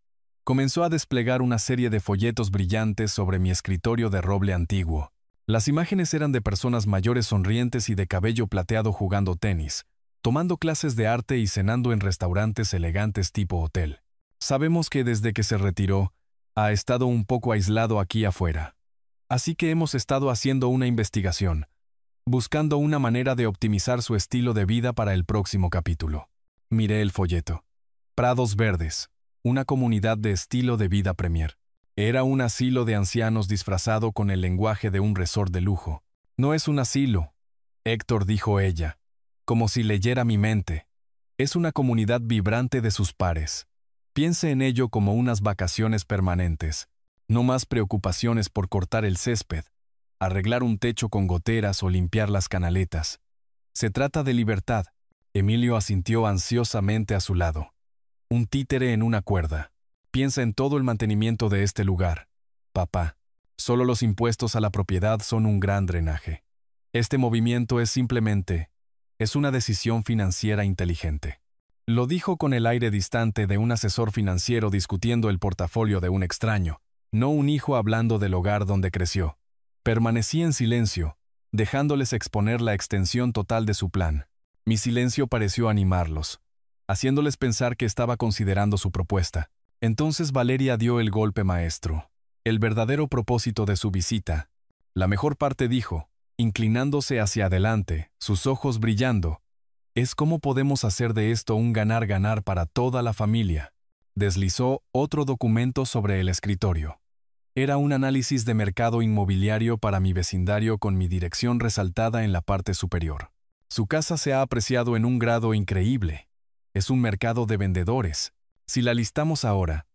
Comenzó a desplegar una serie de folletos brillantes sobre mi escritorio de roble antiguo. Las imágenes eran de personas mayores sonrientes y de cabello plateado jugando tenis, tomando clases de arte y cenando en restaurantes elegantes tipo hotel. Sabemos que desde que se retiró, ha estado un poco aislado aquí afuera. Así que hemos estado haciendo una investigación, buscando una manera de optimizar su estilo de vida para el próximo capítulo. Miré el folleto. Prados Verdes. Una comunidad de estilo de vida premier. Era un asilo de ancianos disfrazado con el lenguaje de un resort de lujo. No es un asilo, Héctor, dijo ella, como si leyera mi mente. Es una comunidad vibrante de sus pares. Piense en ello como unas vacaciones permanentes. No más preocupaciones por cortar el césped, arreglar un techo con goteras o limpiar las canaletas. Se trata de libertad. Emilio asintió ansiosamente a su lado. Un títere en una cuerda. Piensa en todo el mantenimiento de este lugar. Papá, solo los impuestos a la propiedad son un gran drenaje. Este movimiento es una decisión financiera inteligente. Lo dijo con el aire distante de un asesor financiero discutiendo el portafolio de un extraño, no un hijo hablando del hogar donde creció. Permanecí en silencio, dejándoles exponer la extensión total de su plan. Mi silencio pareció animarlos, haciéndoles pensar que estaba considerando su propuesta. Entonces Valeria dio el golpe maestro, el verdadero propósito de su visita. La mejor parte, dijo, inclinándose hacia adelante, sus ojos brillando, es cómo podemos hacer de esto un ganar-ganar para toda la familia. Deslizó otro documento sobre el escritorio. Era un análisis de mercado inmobiliario para mi vecindario con mi dirección resaltada en la parte superior. Su casa se ha apreciado en un grado increíble. Es un mercado de vendedores. Si la listamos ahora,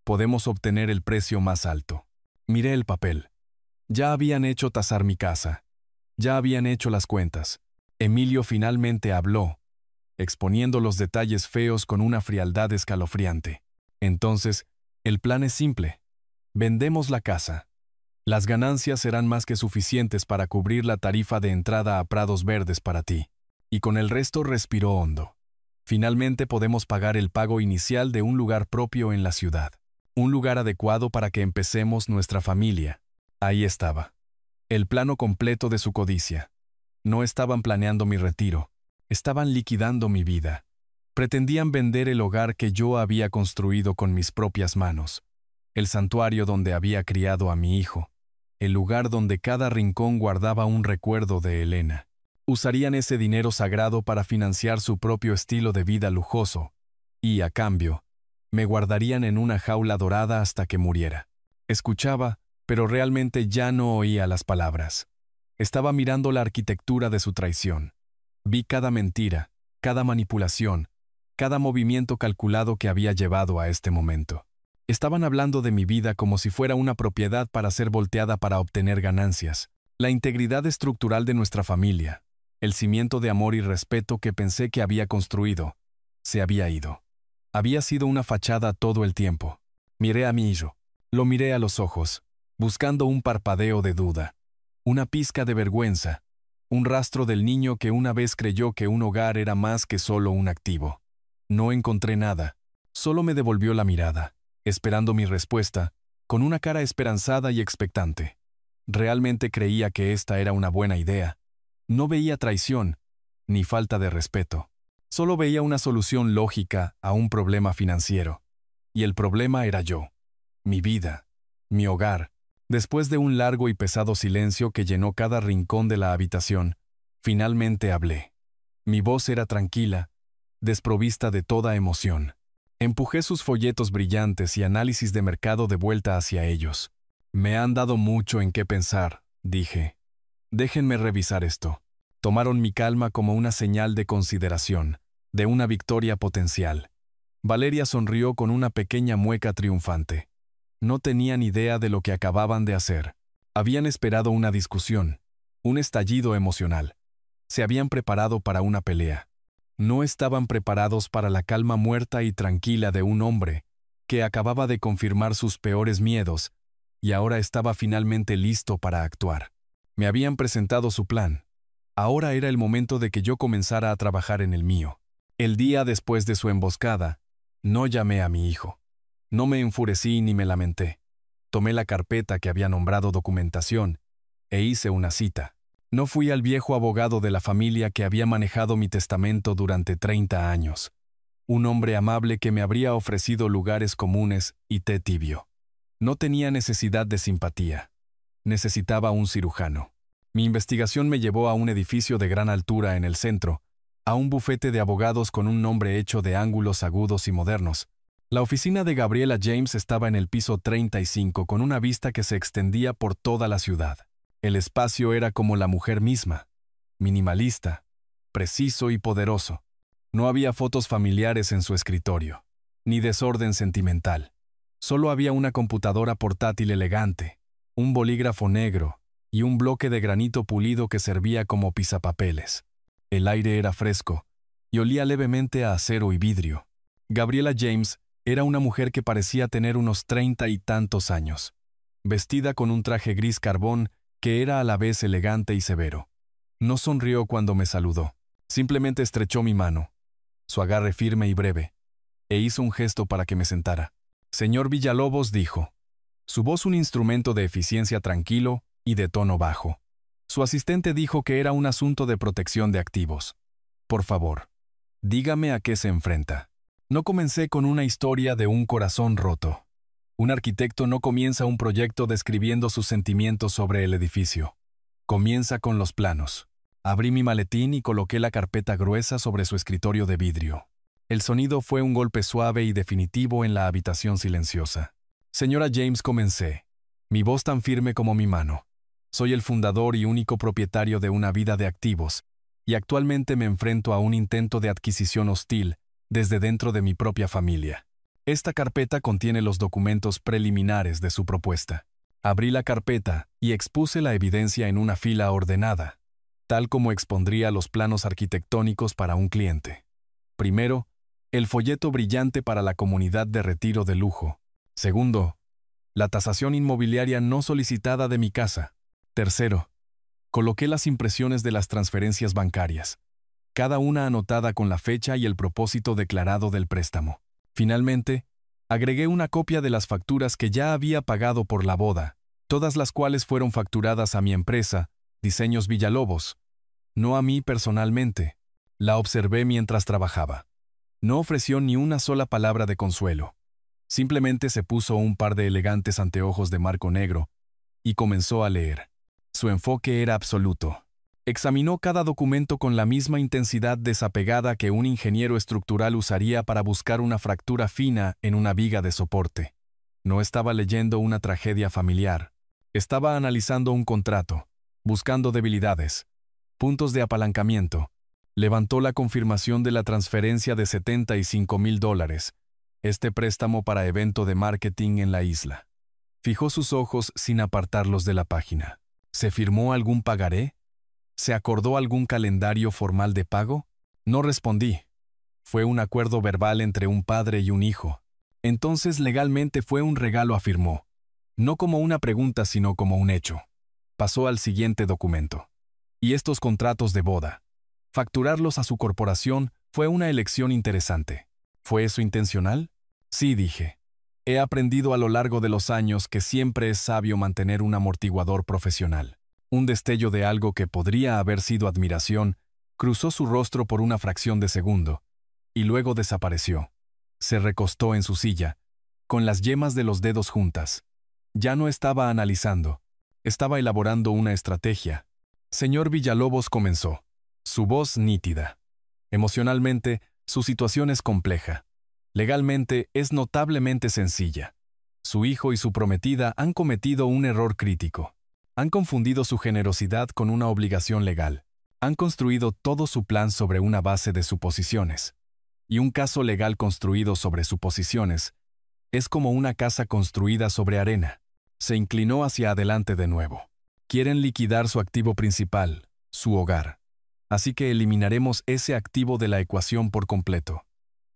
podemos obtener el precio más alto. Miré el papel. Ya habían hecho tasar mi casa. Ya habían hecho las cuentas. Emilio finalmente habló, exponiendo los detalles feos con una frialdad escalofriante. Entonces, el plan es simple. Vendemos la casa. Las ganancias serán más que suficientes para cubrir la tarifa de entrada a Prados Verdes para ti. Y con el resto respiró hondo. Finalmente podemos pagar el pago inicial de un lugar propio en la ciudad. Un lugar adecuado para que empecemos nuestra familia. Ahí estaba. El plano completo de su codicia. No estaban planeando mi retiro. Estaban liquidando mi vida. Pretendían vender el hogar que yo había construido con mis propias manos. El santuario donde había criado a mi hijo. El lugar donde cada rincón guardaba un recuerdo de Elena. Usarían ese dinero sagrado para financiar su propio estilo de vida lujoso. Y, a cambio, me guardarían en una jaula dorada hasta que muriera. Escuchaba, pero realmente ya no oía las palabras. Estaba mirando la arquitectura de su traición. Vi cada mentira, cada manipulación, cada movimiento calculado que había llevado a este momento. Estaban hablando de mi vida como si fuera una propiedad para ser volteada para obtener ganancias. La integridad estructural de nuestra familia, el cimiento de amor y respeto que pensé que había construido, se había ido. Había sido una fachada todo el tiempo. Miré a mi hijo. Lo miré a los ojos, buscando un parpadeo de duda, una pizca de vergüenza, un rastro del niño que una vez creyó que un hogar era más que solo un activo. No encontré nada, solo me devolvió la mirada, esperando mi respuesta, con una cara esperanzada y expectante. Realmente creía que esta era una buena idea. No veía traición, ni falta de respeto. Solo veía una solución lógica a un problema financiero. Y el problema era yo. Mi vida. Mi hogar. Después de un largo y pesado silencio que llenó cada rincón de la habitación, finalmente hablé. Mi voz era tranquila, desprovista de toda emoción. Empujé sus folletos brillantes y análisis de mercado de vuelta hacia ellos. Me han dado mucho en qué pensar, dije. Déjenme revisar esto. Tomaron mi calma como una señal de consideración, de una victoria potencial. Valeria sonrió con una pequeña mueca triunfante. No tenían idea de lo que acababan de hacer. Habían esperado una discusión, un estallido emocional. Se habían preparado para una pelea. No estaban preparados para la calma muerta y tranquila de un hombre que acababa de confirmar sus peores miedos y ahora estaba finalmente listo para actuar. Me habían presentado su plan. Ahora era el momento de que yo comenzara a trabajar en el mío. El día después de su emboscada, no llamé a mi hijo. No me enfurecí ni me lamenté. Tomé la carpeta que había nombrado documentación e hice una cita. No fui al viejo abogado de la familia que había manejado mi testamento durante 30 años. Un hombre amable que me habría ofrecido lugares comunes y té tibio. No tenía necesidad de simpatía. Necesitaba un cirujano. Mi investigación me llevó a un edificio de gran altura en el centro, a un bufete de abogados con un nombre hecho de ángulos agudos y modernos. La oficina de Gabriela James estaba en el piso 35 con una vista que se extendía por toda la ciudad. El espacio era como la mujer misma, minimalista, preciso y poderoso. No había fotos familiares en su escritorio, ni desorden sentimental. Solo había una computadora portátil elegante, un bolígrafo negro y un bloque de granito pulido que servía como pisapapeles. El aire era fresco y olía levemente a acero y vidrio. Gabriela James era una mujer que parecía tener unos 30 y tantos años, vestida con un traje gris carbón que era a la vez elegante y severo. No sonrió cuando me saludó, simplemente estrechó mi mano, su agarre firme y breve, e hizo un gesto para que me sentara. Señor Villalobos, dijo, su voz un instrumento de eficiencia tranquilo y de tono bajo. Su asistente dijo que era un asunto de protección de activos. Por favor, dígame a qué se enfrenta. No comencé con una historia de un corazón roto. Un arquitecto no comienza un proyecto describiendo sus sentimientos sobre el edificio. Comienza con los planos. Abrí mi maletín y coloqué la carpeta gruesa sobre su escritorio de vidrio. El sonido fue un golpe suave y definitivo en la habitación silenciosa. Señora James, comencé. Mi voz tan firme como mi mano. Soy el fundador y único propietario de una vida de activos, y actualmente me enfrento a un intento de adquisición hostil desde dentro de mi propia familia. Esta carpeta contiene los documentos preliminares de su propuesta. Abrí la carpeta y expuse la evidencia en una fila ordenada, tal como expondría los planos arquitectónicos para un cliente. Primero, el folleto brillante para la comunidad de retiro de lujo. Segundo, la tasación inmobiliaria no solicitada de mi casa. Tercero, coloqué las impresiones de las transferencias bancarias, cada una anotada con la fecha y el propósito declarado del préstamo. Finalmente, agregué una copia de las facturas que ya había pagado por la boda, todas las cuales fueron facturadas a mi empresa, Diseños Villalobos, no a mí personalmente. La observé mientras trabajaba. No ofreció ni una sola palabra de consuelo. Simplemente se puso un par de elegantes anteojos de marco negro y comenzó a leer. Su enfoque era absoluto. Examinó cada documento con la misma intensidad desapegada que un ingeniero estructural usaría para buscar una fractura fina en una viga de soporte. No estaba leyendo una tragedia familiar. Estaba analizando un contrato, buscando debilidades, puntos de apalancamiento. Levantó la confirmación de la transferencia de $75,000, este préstamo para evento de marketing en la isla. Fijó sus ojos sin apartarlos de la página. ¿Se firmó algún pagaré? ¿Se acordó algún calendario formal de pago? No respondí. Fue un acuerdo verbal entre un padre y un hijo. Entonces legalmente fue un regalo, afirmó. No como una pregunta, sino como un hecho. Pasó al siguiente documento. ¿Y estos contratos de boda? Facturarlos a su corporación fue una elección interesante. ¿Fue eso intencional? Sí, dije. He aprendido a lo largo de los años que siempre es sabio mantener un amortiguador profesional. Un destello de algo que podría haber sido admiración cruzó su rostro por una fracción de segundo, y luego desapareció. Se recostó en su silla, con las yemas de los dedos juntas. Ya no estaba analizando, estaba elaborando una estrategia. Señor Villalobos, comenzó, su voz nítida. Emocionalmente, su situación es compleja. Legalmente, es notablemente sencilla. Su hijo y su prometida han cometido un error crítico. Han confundido su generosidad con una obligación legal. Han construido todo su plan sobre una base de suposiciones. Y un caso legal construido sobre suposiciones es como una casa construida sobre arena. Se inclinó hacia adelante de nuevo. Quieren liquidar su activo principal, su hogar. Así que eliminaremos ese activo de la ecuación por completo.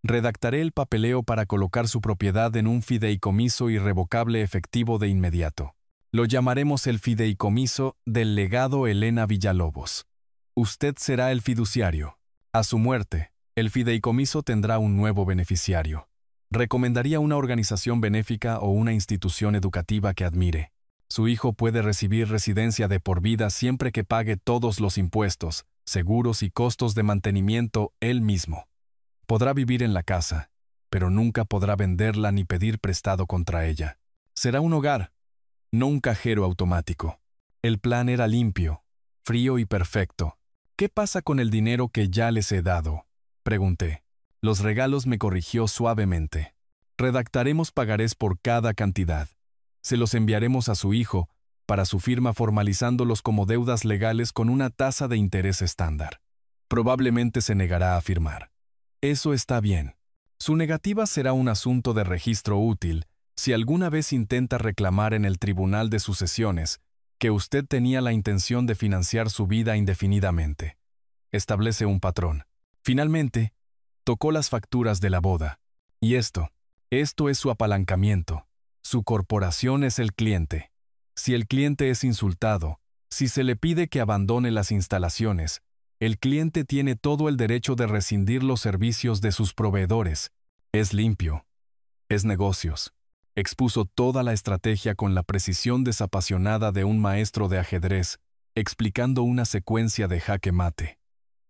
Redactaré el papeleo para colocar su propiedad en un fideicomiso irrevocable efectivo de inmediato. Lo llamaremos el fideicomiso del legado Elena Villalobos. Usted será el fiduciario. A su muerte, el fideicomiso tendrá un nuevo beneficiario. Recomendaría una organización benéfica o una institución educativa que admire. Su hijo puede recibir residencia de por vida siempre que pague todos los impuestos, seguros y costos de mantenimiento él mismo. Podrá vivir en la casa, pero nunca podrá venderla ni pedir prestado contra ella. Será un hogar, no un cajero automático. El plan era limpio, frío y perfecto. ¿Qué pasa con el dinero que ya les he dado?, pregunté. Los regalos, me corrigió suavemente. Redactaremos pagarés por cada cantidad. Se los enviaremos a su hijo, para su firma, formalizándolos como deudas legales con una tasa de interés estándar. Probablemente se negará a firmar. Eso está bien. Su negativa será un asunto de registro útil si alguna vez intenta reclamar en el Tribunal de Sucesiones que usted tenía la intención de financiar su vida indefinidamente. Establece un patrón. Finalmente, tocó las facturas de la boda. Y esto es su apalancamiento. Su corporación es el cliente. Si el cliente es insultado, si se le pide que abandone las instalaciones, el cliente tiene todo el derecho de rescindir los servicios de sus proveedores. Es limpio. Es negocios. Expuso toda la estrategia con la precisión desapasionada de un maestro de ajedrez, explicando una secuencia de jaque mate.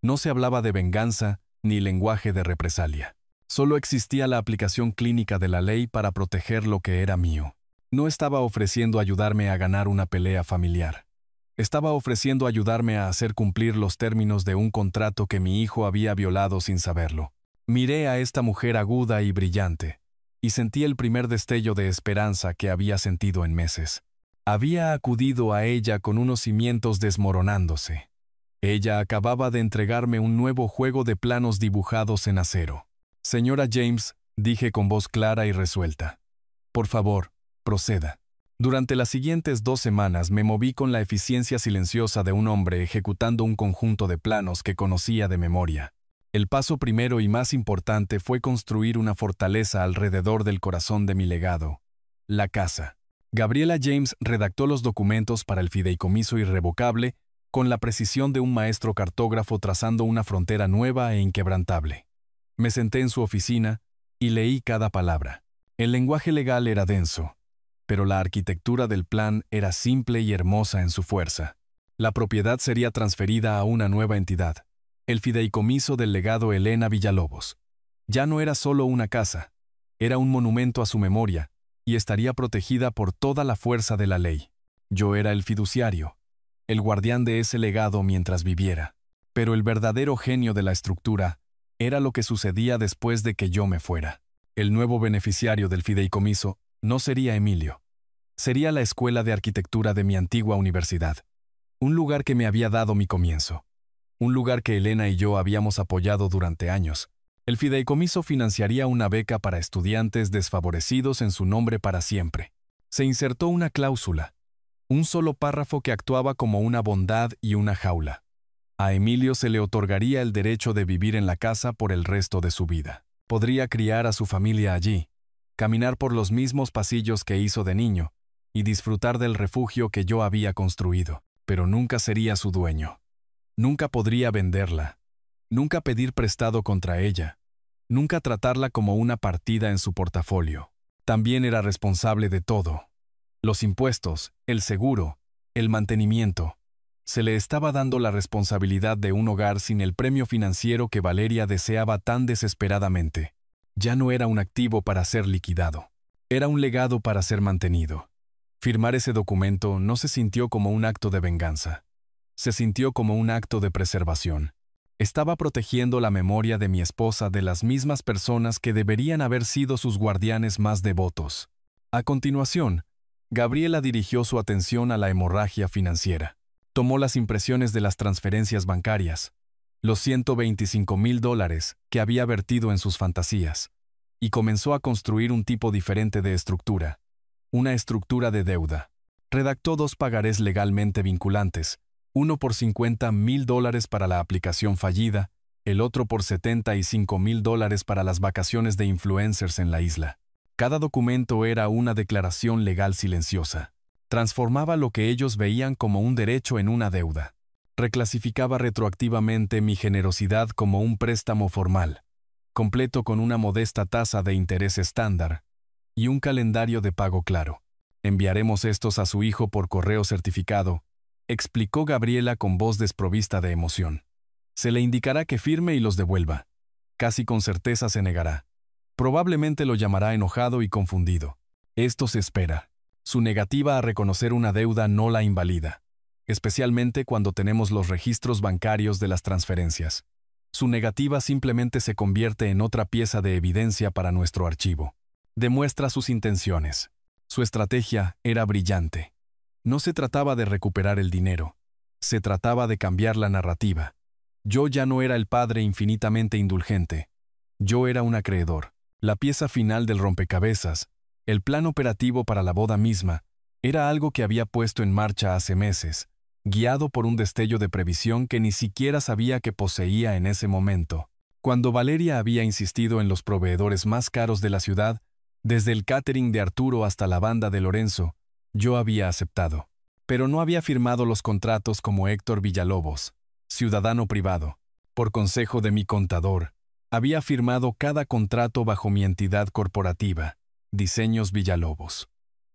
No se hablaba de venganza ni lenguaje de represalia. Solo existía la aplicación clínica de la ley para proteger lo que era mío. No estaba ofreciendo ayudarme a ganar una pelea familiar. Estaba ofreciendo ayudarme a hacer cumplir los términos de un contrato que mi hijo había violado sin saberlo. Miré a esta mujer aguda y brillante, y sentí el primer destello de esperanza que había sentido en meses. Había acudido a ella con unos cimientos desmoronándose. Ella acababa de entregarme un nuevo juego de planos dibujados en acero. «Señora James», dije con voz clara y resuelta, «por favor, proceda». Durante las siguientes 2 semanas me moví con la eficiencia silenciosa de un hombre ejecutando un conjunto de planos que conocía de memoria. El paso primero y más importante fue construir una fortaleza alrededor del corazón de mi legado, la casa. Gabriela James redactó los documentos para el fideicomiso irrevocable con la precisión de un maestro cartógrafo trazando una frontera nueva e inquebrantable. Me senté en su oficina y leí cada palabra. El lenguaje legal era denso, pero la arquitectura del plan era simple y hermosa en su fuerza. La propiedad sería transferida a una nueva entidad, el fideicomiso del legado Elena Villalobos. Ya no era solo una casa, era un monumento a su memoria, y estaría protegida por toda la fuerza de la ley. Yo era el fiduciario, el guardián de ese legado mientras viviera. Pero el verdadero genio de la estructura era lo que sucedía después de que yo me fuera. El nuevo beneficiario del fideicomiso no sería Emilio. Sería la escuela de arquitectura de mi antigua universidad. Un lugar que me había dado mi comienzo. Un lugar que Elena y yo habíamos apoyado durante años. El fideicomiso financiaría una beca para estudiantes desfavorecidos en su nombre para siempre. Se insertó una cláusula, un solo párrafo que actuaba como una bondad y una jaula. A Emilio se le otorgaría el derecho de vivir en la casa por el resto de su vida. Podría criar a su familia allí, caminar por los mismos pasillos que hizo de niño y disfrutar del refugio que yo había construido, pero nunca sería su dueño. Nunca podría venderla, nunca pedir prestado contra ella, nunca tratarla como una partida en su portafolio. También era responsable de todo. Los impuestos, el seguro, el mantenimiento. Se le estaba dando la responsabilidad de un hogar sin el premio financiero que Valeria deseaba tan desesperadamente. Ya no era un activo para ser liquidado. Era un legado para ser mantenido. Firmar ese documento no se sintió como un acto de venganza. Se sintió como un acto de preservación. Estaba protegiendo la memoria de mi esposa de las mismas personas que deberían haber sido sus guardianes más devotos. A continuación, Gabriela dirigió su atención a la hemorragia financiera. Tomó las impresiones de las transferencias bancarias, los $125,000 que había vertido en sus fantasías, y comenzó a construir un tipo diferente de estructura, una estructura de deuda. Redactó 2 pagarés legalmente vinculantes, uno por $50,000 para la aplicación fallida, el otro por $75,000 para las vacaciones de influencers en la isla. Cada documento era una declaración legal silenciosa. Transformaba lo que ellos veían como un derecho en una deuda. Reclasificaba retroactivamente mi generosidad como un préstamo formal, completo con una modesta tasa de interés estándar y un calendario de pago claro. Enviaremos estos a su hijo por correo certificado, explicó Gabriela con voz desprovista de emoción. Se le indicará que firme y los devuelva. Casi con certeza se negará. Probablemente lo llamará enojado y confundido. Esto se espera. Su negativa a reconocer una deuda no la invalida, especialmente cuando tenemos los registros bancarios de las transferencias. Su negativa simplemente se convierte en otra pieza de evidencia para nuestro archivo. Demuestra sus intenciones. Su estrategia era brillante. No se trataba de recuperar el dinero. Se trataba de cambiar la narrativa. Yo ya no era el padre infinitamente indulgente. Yo era un acreedor. La pieza final del rompecabezas, el plan operativo para la boda misma, era algo que había puesto en marcha hace meses, guiado por un destello de previsión que ni siquiera sabía que poseía en ese momento. Cuando Valeria había insistido en los proveedores más caros de la ciudad, desde el catering de Arturo hasta la banda de Lorenzo, yo había aceptado. Pero no había firmado los contratos como Héctor Villalobos, ciudadano privado. Por consejo de mi contador, había firmado cada contrato bajo mi entidad corporativa, Diseños Villalobos.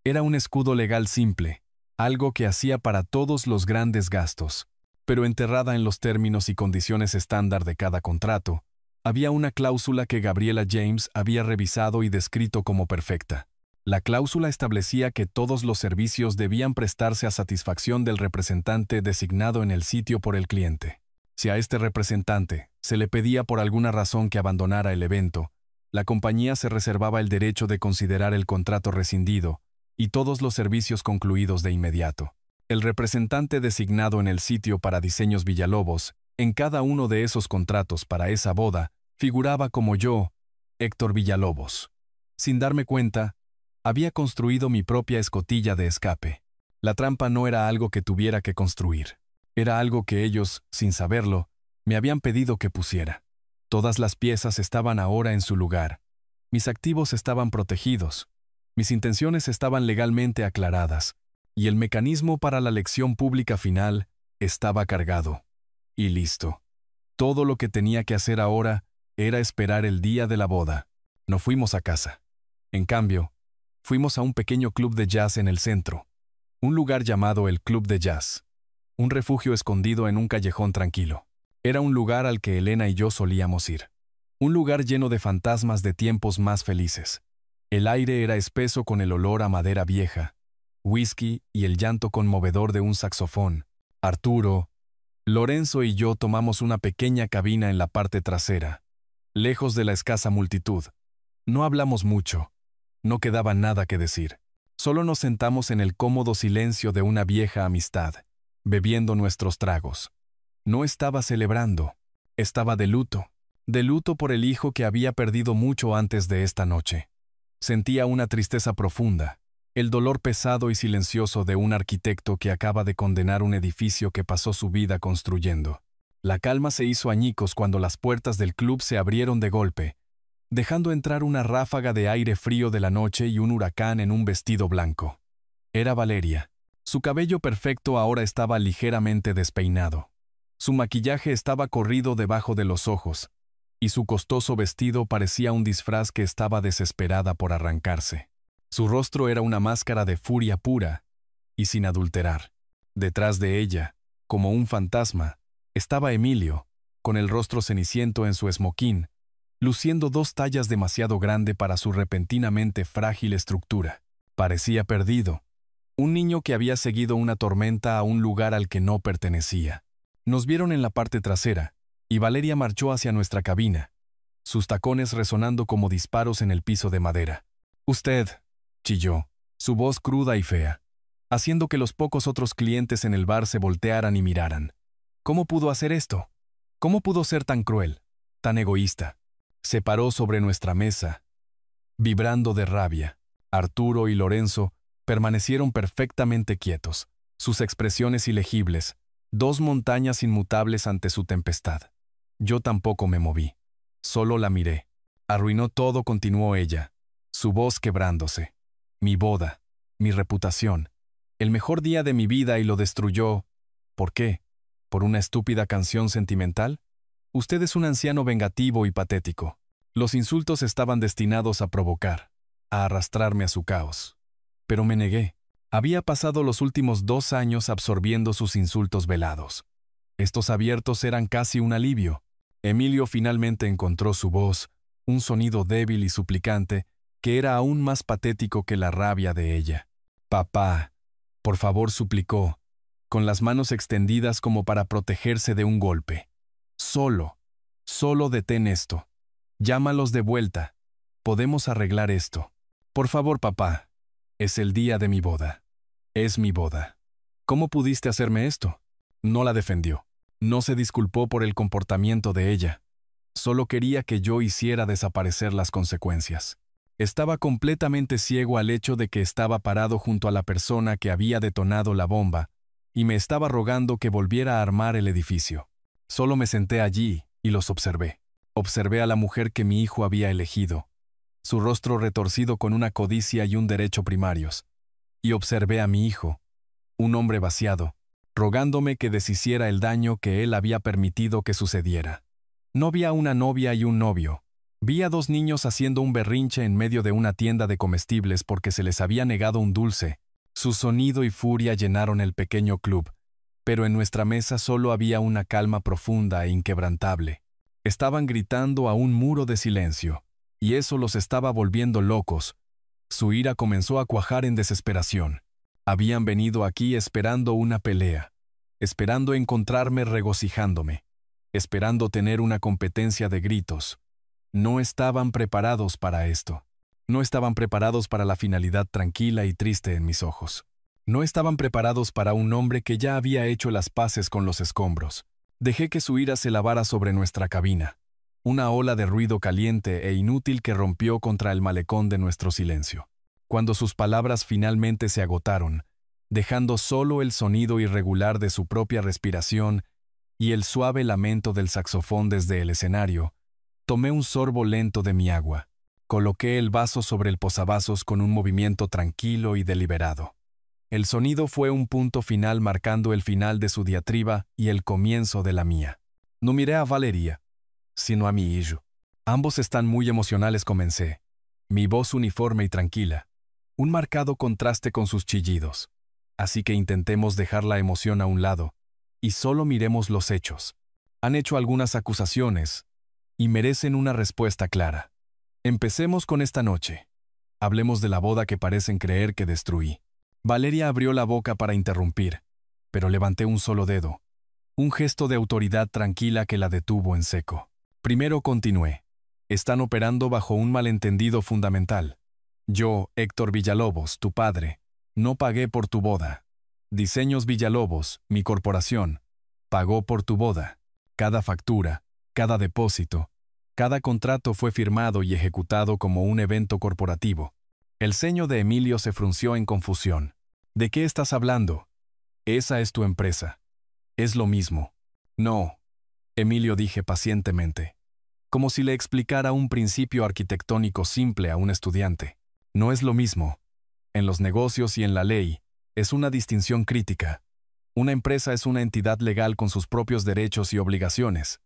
Era un escudo legal simple, algo que hacía para todos los grandes gastos. Pero enterrada en los términos y condiciones estándar de cada contrato, había una cláusula que Gabriela James había revisado y descrito como perfecta. La cláusula establecía que todos los servicios debían prestarse a satisfacción del representante designado en el sitio por el cliente. Si a este representante se le pedía por alguna razón que abandonara el evento, la compañía se reservaba el derecho de considerar el contrato rescindido y todos los servicios concluidos de inmediato. El representante designado en el sitio para Diseños Villalobos, en cada uno de esos contratos para esa boda, figuraba como yo, Héctor Villalobos. Sin darme cuenta, había construido mi propia escotilla de escape. La trampa no era algo que tuviera que construir. Era algo que ellos, sin saberlo, me habían pedido que pusiera. Todas las piezas estaban ahora en su lugar. Mis activos estaban protegidos. Mis intenciones estaban legalmente aclaradas. Y el mecanismo para la lección pública final estaba cargado. Y listo. Todo lo que tenía que hacer ahora era esperar el día de la boda. No fuimos a casa. En cambio, fuimos a un pequeño club de jazz en el centro. Un lugar llamado el Club de Jazz. Un refugio escondido en un callejón tranquilo. Era un lugar al que Elena y yo solíamos ir. Un lugar lleno de fantasmas de tiempos más felices. El aire era espeso con el olor a madera vieja, whisky y el llanto conmovedor de un saxofón. Arturo, Lorenzo y yo tomamos una pequeña cabina en la parte trasera, lejos de la escasa multitud. No hablamos mucho. No quedaba nada que decir. Solo nos sentamos en el cómodo silencio de una vieja amistad, bebiendo nuestros tragos. No estaba celebrando. Estaba de luto por el hijo que había perdido mucho antes de esta noche. Sentía una tristeza profunda, el dolor pesado y silencioso de un arquitecto que acaba de condenar un edificio que pasó su vida construyendo. La calma se hizo añicos cuando las puertas del club se abrieron de golpe, dejando entrar una ráfaga de aire frío de la noche y un huracán en un vestido blanco. Era Valeria. Su cabello perfecto ahora estaba ligeramente despeinado. Su maquillaje estaba corrido debajo de los ojos, y su costoso vestido parecía un disfraz que estaba desesperada por arrancarse. Su rostro era una máscara de furia pura y sin adulterar. Detrás de ella, como un fantasma, estaba Emilio, con el rostro ceniciento en su esmoquín, luciendo 2 tallas demasiado grande para su repentinamente frágil estructura. Parecía perdido, un niño que había seguido una tormenta a un lugar al que no pertenecía. Nos vieron en la parte trasera, y Valeria marchó hacia nuestra cabina, sus tacones resonando como disparos en el piso de madera. «Usted», chilló, su voz cruda y fea, haciendo que los pocos otros clientes en el bar se voltearan y miraran. ¿Cómo pudo hacer esto? ¿Cómo pudo ser tan cruel, tan egoísta? Se paró sobre nuestra mesa, vibrando de rabia. Arturo y Lorenzo permanecieron perfectamente quietos, sus expresiones ilegibles, 2 montañas inmutables ante su tempestad. Yo tampoco me moví. Solo la miré. Arruinó todo, continuó ella, su voz quebrándose. Mi boda, mi reputación, el mejor día de mi vida, y lo destruyó. ¿Por qué? ¿Por una estúpida canción sentimental? Usted es un anciano vengativo y patético. Los insultos estaban destinados a provocar, a arrastrarme a su caos. Pero me negué. Había pasado los últimos 2 años absorbiendo sus insultos velados. Estos abiertos eran casi un alivio. Emilio finalmente encontró su voz, un sonido débil y suplicante que era aún más patético que la rabia de ella. «Papá», por favor, suplicó, con las manos extendidas como para protegerse de un golpe. Solo detén esto. Llámalos de vuelta. Podemos arreglar esto. Por favor, papá. Es el día de mi boda. Es mi boda. ¿Cómo pudiste hacerme esto?» No la defendió. No se disculpó por el comportamiento de ella. Solo quería que yo hiciera desaparecer las consecuencias. Estaba completamente ciego al hecho de que estaba parado junto a la persona que había detonado la bomba y me estaba rogando que volviera a armar el edificio. Solo me senté allí y los observé. Observé a la mujer que mi hijo había elegido, su rostro retorcido con una codicia y un derecho primarios. Y observé a mi hijo, un hombre vaciado, rogándome que deshiciera el daño que él había permitido que sucediera. No vi a una novia y un novio. Vi a 2 niños haciendo un berrinche en medio de una tienda de comestibles porque se les había negado un dulce. Su sonido y furia llenaron el pequeño club, pero en nuestra mesa solo había una calma profunda e inquebrantable. Estaban gritando a un muro de silencio, y eso los estaba volviendo locos. Su ira comenzó a cuajar en desesperación. Habían venido aquí esperando una pelea, esperando encontrarme regocijándome, esperando tener una competencia de gritos. No estaban preparados para esto. No estaban preparados para la finalidad tranquila y triste en mis ojos. No estaban preparados para un hombre que ya había hecho las paces con los escombros. Dejé que su ira se lavara sobre nuestra cabina, una ola de ruido caliente e inútil que rompió contra el malecón de nuestro silencio. Cuando sus palabras finalmente se agotaron, dejando solo el sonido irregular de su propia respiración y el suave lamento del saxofón desde el escenario, tomé un sorbo lento de mi agua. Coloqué el vaso sobre el posavasos con un movimiento tranquilo y deliberado. El sonido fue un punto final marcando el final de su diatriba y el comienzo de la mía. No miré a Valeria, sino a mi hijo. Ambos están muy emocionales, comencé. Mi voz uniforme y tranquila. Un marcado contraste con sus chillidos. Así que intentemos dejar la emoción a un lado y solo miremos los hechos. Han hecho algunas acusaciones y merecen una respuesta clara. Empecemos con esta noche. Hablemos de la boda que parecen creer que destruí. Valeria abrió la boca para interrumpir, pero levanté un solo dedo, un gesto de autoridad tranquila que la detuvo en seco. Primero continué. Están operando bajo un malentendido fundamental. Yo, Héctor Villalobos, tu padre, no pagué por tu boda. Diseños Villalobos, mi corporación, pagó por tu boda. Cada factura, cada depósito, cada contrato fue firmado y ejecutado como un evento corporativo. El ceño de Emilio se frunció en confusión. ¿De qué estás hablando? Esa es tu empresa. Es lo mismo. No, Emilio, dije pacientemente, como si le explicara un principio arquitectónico simple a un estudiante. No es lo mismo. En los negocios y en la ley, es una distinción crítica. Una empresa es una entidad legal con sus propios derechos y obligaciones.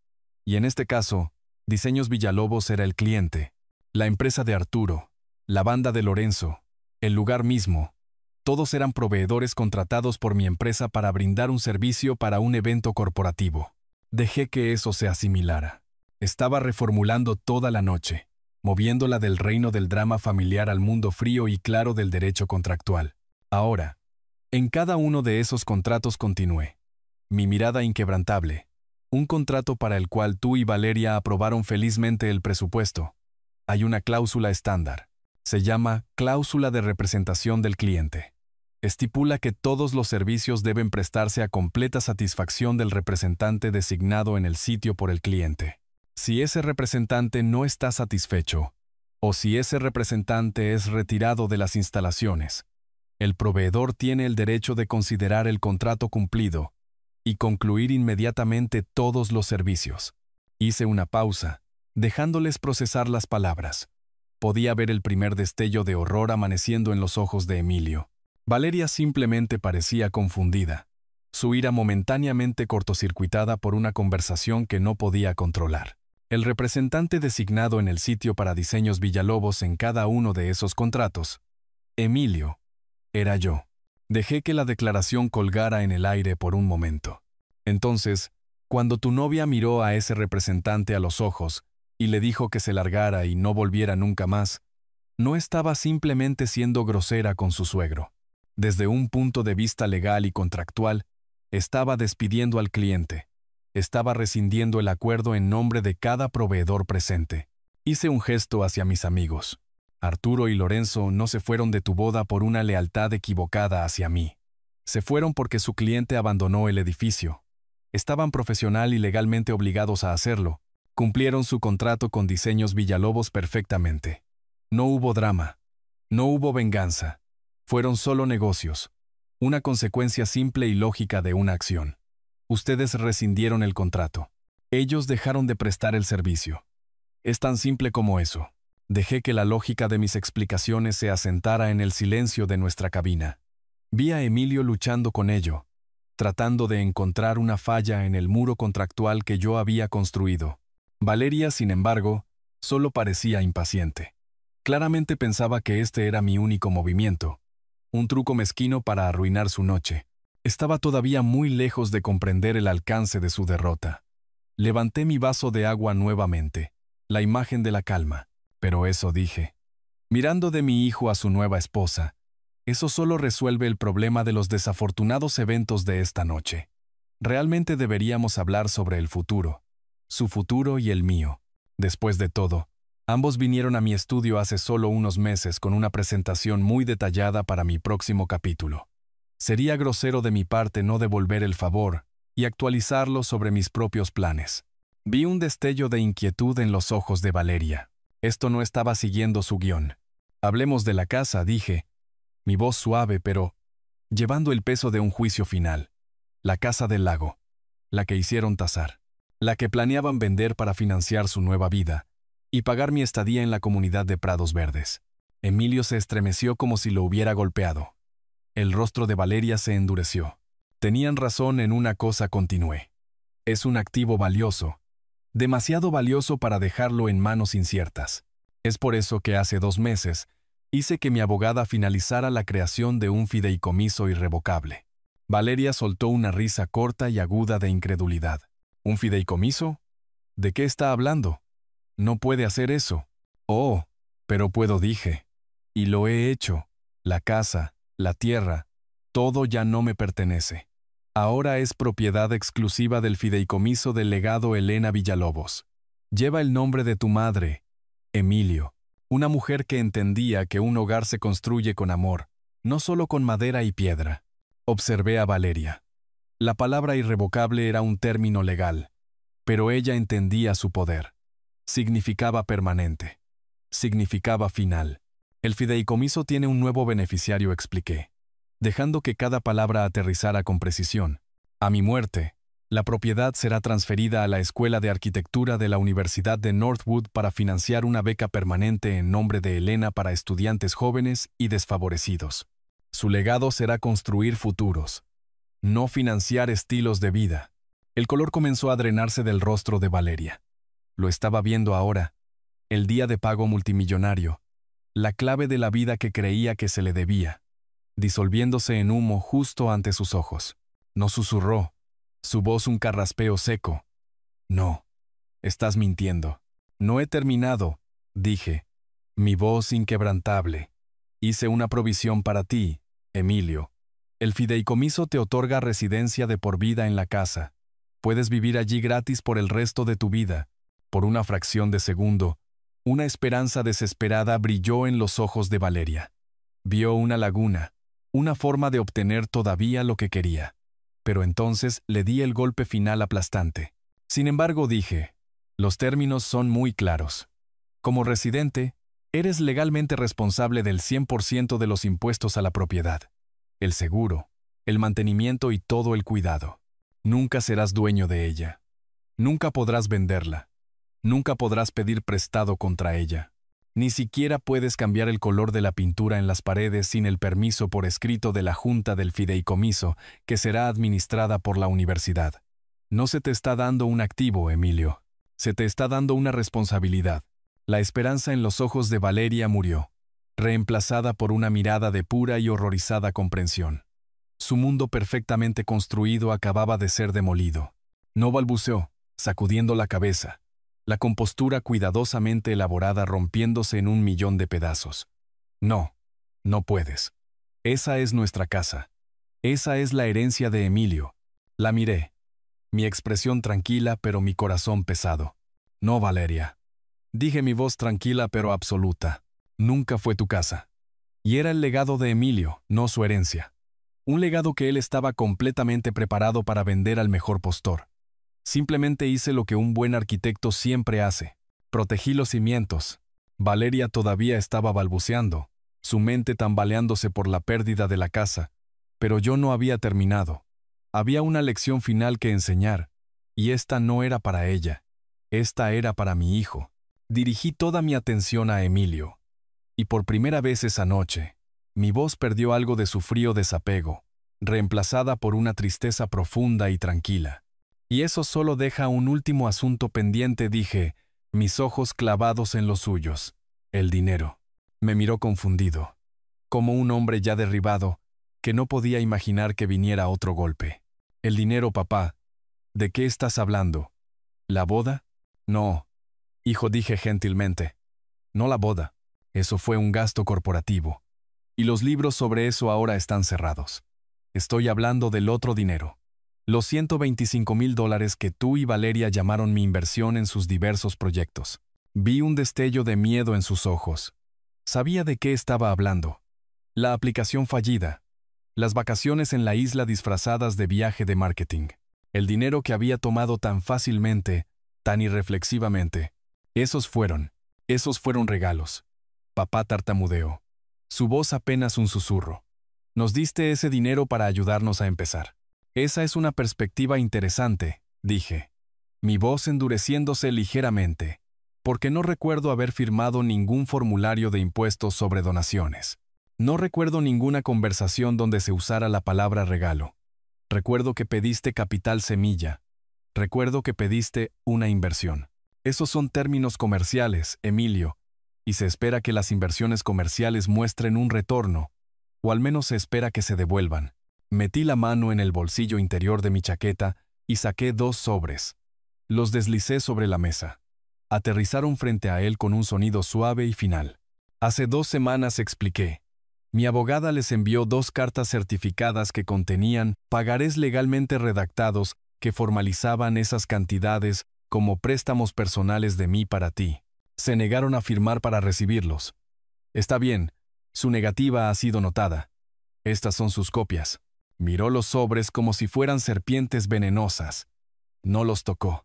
Y en este caso, Diseños Villalobos era el cliente, la empresa de Arturo, la banda de Lorenzo, el lugar mismo. Todos eran proveedores contratados por mi empresa para brindar un servicio para un evento corporativo. Dejé que eso se asimilara. Estaba reformulando toda la noche, moviéndola del reino del drama familiar al mundo frío y claro del derecho contractual. Ahora, en cada uno de esos contratos continué. Mi mirada inquebrantable. Un contrato para el cual tú y Valeria aprobaron felizmente el presupuesto. Hay una cláusula estándar. Se llama cláusula de representación del cliente. Estipula que todos los servicios deben prestarse a completa satisfacción del representante designado en el sitio por el cliente. Si ese representante no está satisfecho, o si ese representante es retirado de las instalaciones, el proveedor tiene el derecho de considerar el contrato cumplido y concluir inmediatamente todos los servicios. Hice una pausa, dejándoles procesar las palabras. Podía ver el primer destello de horror amaneciendo en los ojos de Emilio. Valeria simplemente parecía confundida, su ira momentáneamente cortocircuitada por una conversación que no podía controlar. El representante designado en el sitio para Diseños Villalobos en cada uno de esos contratos, Emilio, era yo. Dejé que la declaración colgara en el aire por un momento. Entonces, cuando tu novia miró a ese representante a los ojos y le dijo que se largara y no volviera nunca más, no estaba simplemente siendo grosera con su suegro. Desde un punto de vista legal y contractual, estaba despidiendo al cliente. Estaba rescindiendo el acuerdo en nombre de cada proveedor presente. Hice un gesto hacia mis amigos. Arturo y Lorenzo no se fueron de tu boda por una lealtad equivocada hacia mí. Se fueron porque su cliente abandonó el edificio. Estaban profesional y legalmente obligados a hacerlo. Cumplieron su contrato con Diseños Villalobos perfectamente. No hubo drama. No hubo venganza. Fueron solo negocios. Una consecuencia simple y lógica de una acción. Ustedes rescindieron el contrato. Ellos dejaron de prestar el servicio. Es tan simple como eso. Dejé que la lógica de mis explicaciones se asentara en el silencio de nuestra cabina. Vi a Emilio luchando con ello, tratando de encontrar una falla en el muro contractual que yo había construido. Valeria, sin embargo, solo parecía impaciente. Claramente pensaba que este era mi único movimiento. un truco mezquino para arruinar su noche. Estaba todavía muy lejos de comprender el alcance de su derrota. Levanté mi vaso de agua nuevamente, la imagen de la calma. Pero eso dije, mirando de mi hijo a su nueva esposa, eso solo resuelve el problema de los desafortunados eventos de esta noche. Realmente deberíamos hablar sobre el futuro, su futuro y el mío. Después de todo, ambos vinieron a mi estudio hace solo unos meses con una presentación muy detallada para mi próximo capítulo. Sería grosero de mi parte no devolver el favor y actualizarlo sobre mis propios planes. Vi un destello de inquietud en los ojos de Valeria. Esto no estaba siguiendo su guión. Hablemos de la casa, dije, mi voz suave pero llevando el peso de un juicio final. La casa del lago, la que hicieron tasar, la que planeaban vender para financiar su nueva vida y pagar mi estadía en la comunidad de Prados Verdes. Emilio se estremeció como si lo hubiera golpeado. El rostro de Valeria se endureció. Tenían razón en una cosa, continué. Es un activo valioso, demasiado valioso para dejarlo en manos inciertas. Es por eso que hace 2 meses hice que mi abogada finalizara la creación de un fideicomiso irrevocable. Valeria soltó una risa corta y aguda de incredulidad. ¿Un fideicomiso? ¿De qué está hablando? No puede hacer eso. Oh, pero puedo, dije. Y lo he hecho. La casa, la tierra, todo ya no me pertenece. Ahora es propiedad exclusiva del fideicomiso del legado Elena Villalobos. Lleva el nombre de tu madre, Emilio, una mujer que entendía que un hogar se construye con amor, no solo con madera y piedra. Observé a Valeria. La palabra irrevocable era un término legal, pero ella entendía su poder. Significaba permanente. Significaba final. El fideicomiso tiene un nuevo beneficiario, expliqué, dejando que cada palabra aterrizara con precisión. A mi muerte, la propiedad será transferida a la Escuela de Arquitectura de la Universidad de Northwood para financiar una beca permanente en nombre de Elena para estudiantes jóvenes y desfavorecidos. Su legado será construir futuros, no financiar estilos de vida. El color comenzó a drenarse del rostro de Valeria. Lo estaba viendo ahora, el día de pago multimillonario, la clave de la vida que creía que se le debía, disolviéndose en humo justo ante sus ojos. No susurró, su voz un carraspeo seco. No, estás mintiendo. No he terminado, dije, mi voz inquebrantable. Hice una provisión para ti, Emilio. El fideicomiso te otorga residencia de por vida en la casa. Puedes vivir allí gratis por el resto de tu vida. Por una fracción de segundo, una esperanza desesperada brilló en los ojos de Valeria. Vio una laguna, una forma de obtener todavía lo que quería. Pero entonces le di el golpe final aplastante. Sin embargo, dije, los términos son muy claros. Como residente, eres legalmente responsable del 100% de los impuestos a la propiedad, el seguro, el mantenimiento y todo el cuidado. Nunca serás dueño de ella. Nunca podrás venderla. Nunca podrás pedir prestado contra ella. Ni siquiera puedes cambiar el color de la pintura en las paredes sin el permiso por escrito de la Junta del Fideicomiso, que será administrada por la universidad. No se te está dando un activo, Emilio. Se te está dando una responsabilidad. La esperanza en los ojos de Valeria murió, reemplazada por una mirada de pura y horrorizada comprensión. Su mundo perfectamente construido acababa de ser demolido. No balbuceó, sacudiendo la cabeza, la compostura cuidadosamente elaborada rompiéndose en 1.000.000 de pedazos. No, no puedes. Esa es nuestra casa. Esa es la herencia de Emilio. La miré. Mi expresión tranquila pero mi corazón pesado. No, Valeria. Dije, mi voz tranquila pero absoluta. Nunca fue tu casa. Y era el legado de Emilio, no su herencia. Un legado que él estaba completamente preparado para vender al mejor postor. Simplemente hice lo que un buen arquitecto siempre hace. Protegí los cimientos. Valeria todavía estaba balbuceando, su mente tambaleándose por la pérdida de la casa. Pero yo no había terminado. Había una lección final que enseñar, y esta no era para ella. Esta era para mi hijo. Dirigí toda mi atención a Emilio. Y por primera vez esa noche, mi voz perdió algo de su frío desapego, reemplazada por una tristeza profunda y tranquila. Y eso solo deja un último asunto pendiente, dije, mis ojos clavados en los suyos. El dinero. Me miró confundido. como un hombre ya derribado, que no podía imaginar que viniera otro golpe. El dinero, papá. ¿De qué estás hablando? ¿La boda? No, hijo, dije gentilmente. No la boda. Eso fue un gasto corporativo. Y los libros sobre eso ahora están cerrados. Estoy hablando del otro dinero. Los $125,000 que tú y Valeria llamaron mi inversión en sus diversos proyectos. Vi un destello de miedo en sus ojos. Sabía de qué estaba hablando. La aplicación fallida. Las vacaciones en la isla disfrazadas de viaje de marketing. El dinero que había tomado tan fácilmente, tan irreflexivamente. Esos fueron regalos. Papá tartamudeó. Su voz apenas un susurro. Nos diste ese dinero para ayudarnos a empezar. Esa es una perspectiva interesante, dije. Mi voz endureciéndose ligeramente, porque no recuerdo haber firmado ningún formulario de impuestos sobre donaciones. No recuerdo ninguna conversación donde se usara la palabra regalo. Recuerdo que pediste capital semilla. Recuerdo que pediste una inversión. Esos son términos comerciales, Emilio, y se espera que las inversiones comerciales muestren un retorno, o al menos se espera que se devuelvan. Metí la mano en el bolsillo interior de mi chaqueta y saqué 2 sobres. Los deslicé sobre la mesa. Aterrizaron frente a él con un sonido suave y final. Hace 2 semanas expliqué. Mi abogada les envió 2 cartas certificadas que contenían pagarés legalmente redactados que formalizaban esas cantidades como préstamos personales de mí para ti. Se negaron a firmar para recibirlos. Está bien, su negativa ha sido notada. Estas son sus copias. Miró los sobres como si fueran serpientes venenosas. No los tocó.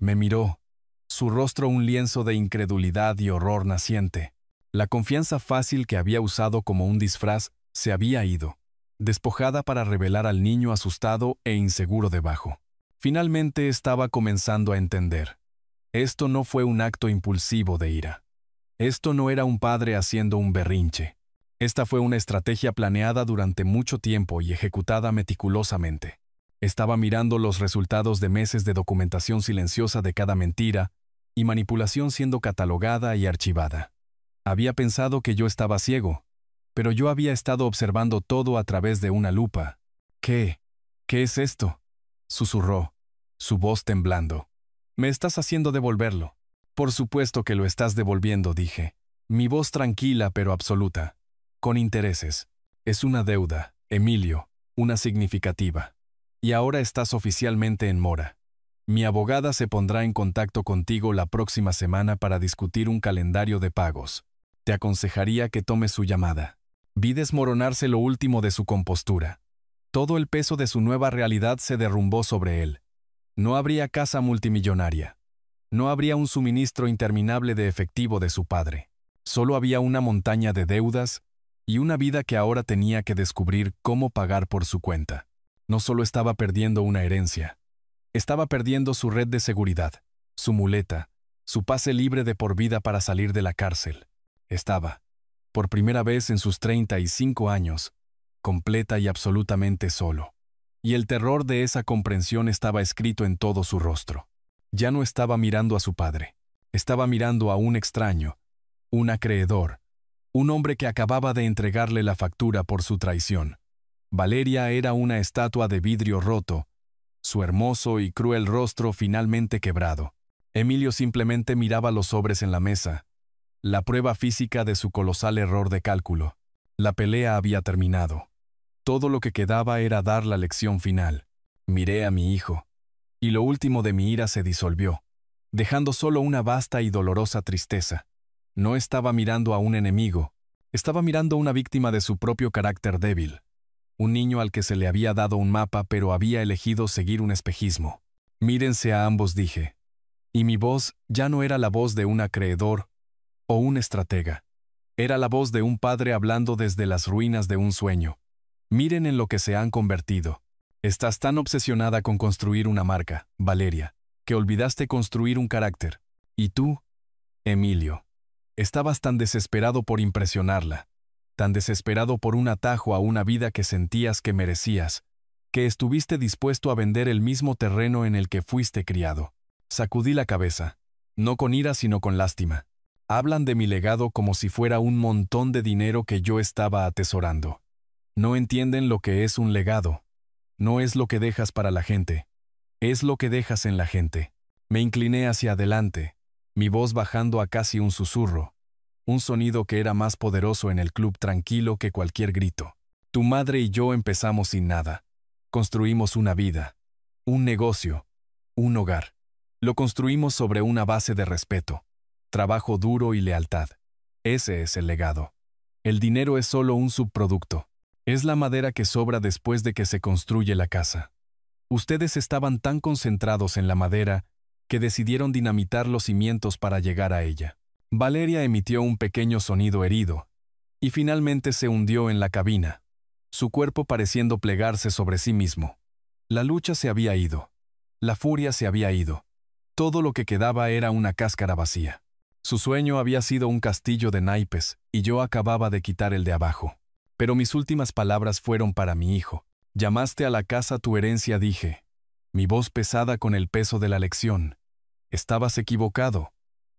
Me miró. Su rostro un lienzo de incredulidad y horror naciente. La confianza fácil que había usado como un disfraz se había ido, despojada para revelar al niño asustado e inseguro debajo. Finalmente estaba comenzando a entender. Esto no fue un acto impulsivo de ira. Esto no era un padre haciendo un berrinche. Esta fue una estrategia planeada durante mucho tiempo y ejecutada meticulosamente. Estaba mirando los resultados de meses de documentación silenciosa de cada mentira y manipulación siendo catalogada y archivada. Había pensado que yo estaba ciego, pero yo había estado observando todo a través de una lupa. ¿Qué? ¿Qué es esto?, susurró, su voz temblando. Me estás haciendo devolverlo. Por supuesto que lo estás devolviendo, dije. Mi voz tranquila pero absoluta. Con intereses. Es una deuda, Emilio, una significativa. Y ahora estás oficialmente en mora. Mi abogada se pondrá en contacto contigo la próxima semana para discutir un calendario de pagos. Te aconsejaría que tomes su llamada. Vi desmoronarse lo último de su compostura. Todo el peso de su nueva realidad se derrumbó sobre él. No habría casa multimillonaria. No habría un suministro interminable de efectivo de su padre. Solo había una montaña de deudas y una vida que ahora tenía que descubrir cómo pagar por su cuenta. No solo estaba perdiendo una herencia, estaba perdiendo su red de seguridad, su muleta, su pase libre de por vida para salir de la cárcel. Estaba, por primera vez en sus 35 años, completa y absolutamente solo. Y el terror de esa comprensión estaba escrito en todo su rostro. Ya no estaba mirando a su padre, estaba mirando a un extraño, un acreedor, un hombre que acababa de entregarle la factura por su traición. Valeria era una estatua de vidrio roto, su hermoso y cruel rostro finalmente quebrado. Emilio simplemente miraba los sobres en la mesa, la prueba física de su colosal error de cálculo. La pelea había terminado. Todo lo que quedaba era dar la lección final. Miré a mi hijo, y lo último de mi ira se disolvió, dejando solo una vasta y dolorosa tristeza. No estaba mirando a un enemigo, estaba mirando a una víctima de su propio carácter débil. Un niño al que se le había dado un mapa pero había elegido seguir un espejismo. Mírense a ambos, dije. Y mi voz ya no era la voz de un acreedor o un estratega. Era la voz de un padre hablando desde las ruinas de un sueño. Miren en lo que se han convertido. Estás tan obsesionada con construir una marca, Valeria, que olvidaste construir un carácter. Y tú, Emilio, estabas tan desesperado por impresionarla, tan desesperado por un atajo a una vida que sentías que merecías, que estuviste dispuesto a vender el mismo terreno en el que fuiste criado. Sacudí la cabeza, no con ira sino con lástima. Hablan de mi legado como si fuera un montón de dinero que yo estaba atesorando. No entienden lo que es un legado. No es lo que dejas para la gente. Es lo que dejas en la gente. Me incliné hacia adelante, mi voz bajando a casi un susurro. Un sonido que era más poderoso en el club tranquilo que cualquier grito. Tu madre y yo empezamos sin nada. Construimos una vida, un negocio, un hogar. Lo construimos sobre una base de respeto, trabajo duro y lealtad. Ese es el legado. El dinero es solo un subproducto. Es la madera que sobra después de que se construye la casa. Ustedes estaban tan concentrados en la madera que decidieron dinamitar los cimientos para llegar a ella. Valeria emitió un pequeño sonido herido, y finalmente se hundió en la cabina, su cuerpo pareciendo plegarse sobre sí mismo. La lucha se había ido. La furia se había ido. Todo lo que quedaba era una cáscara vacía. Su sueño había sido un castillo de naipes, y yo acababa de quitar el de abajo. Pero mis últimas palabras fueron para mi hijo. Llamaste a la casa tu herencia, dije. Mi voz pesada con el peso de la lección. Estabas equivocado.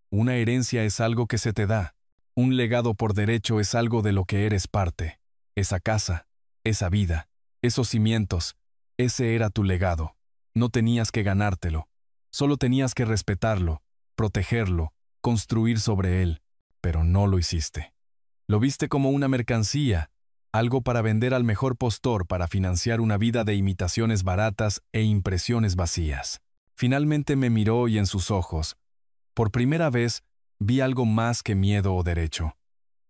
Una herencia es algo que se te da. Un legado por derecho es algo de lo que eres parte. Esa casa, esa vida, esos cimientos, ese era tu legado. No tenías que ganártelo. Solo tenías que respetarlo, protegerlo, construir sobre él. Pero no lo hiciste. Lo viste como una mercancía, algo para vender al mejor postor para financiar una vida de imitaciones baratas e impresiones vacías. Finalmente me miró y en sus ojos, por primera vez, vi algo más que miedo o derecho.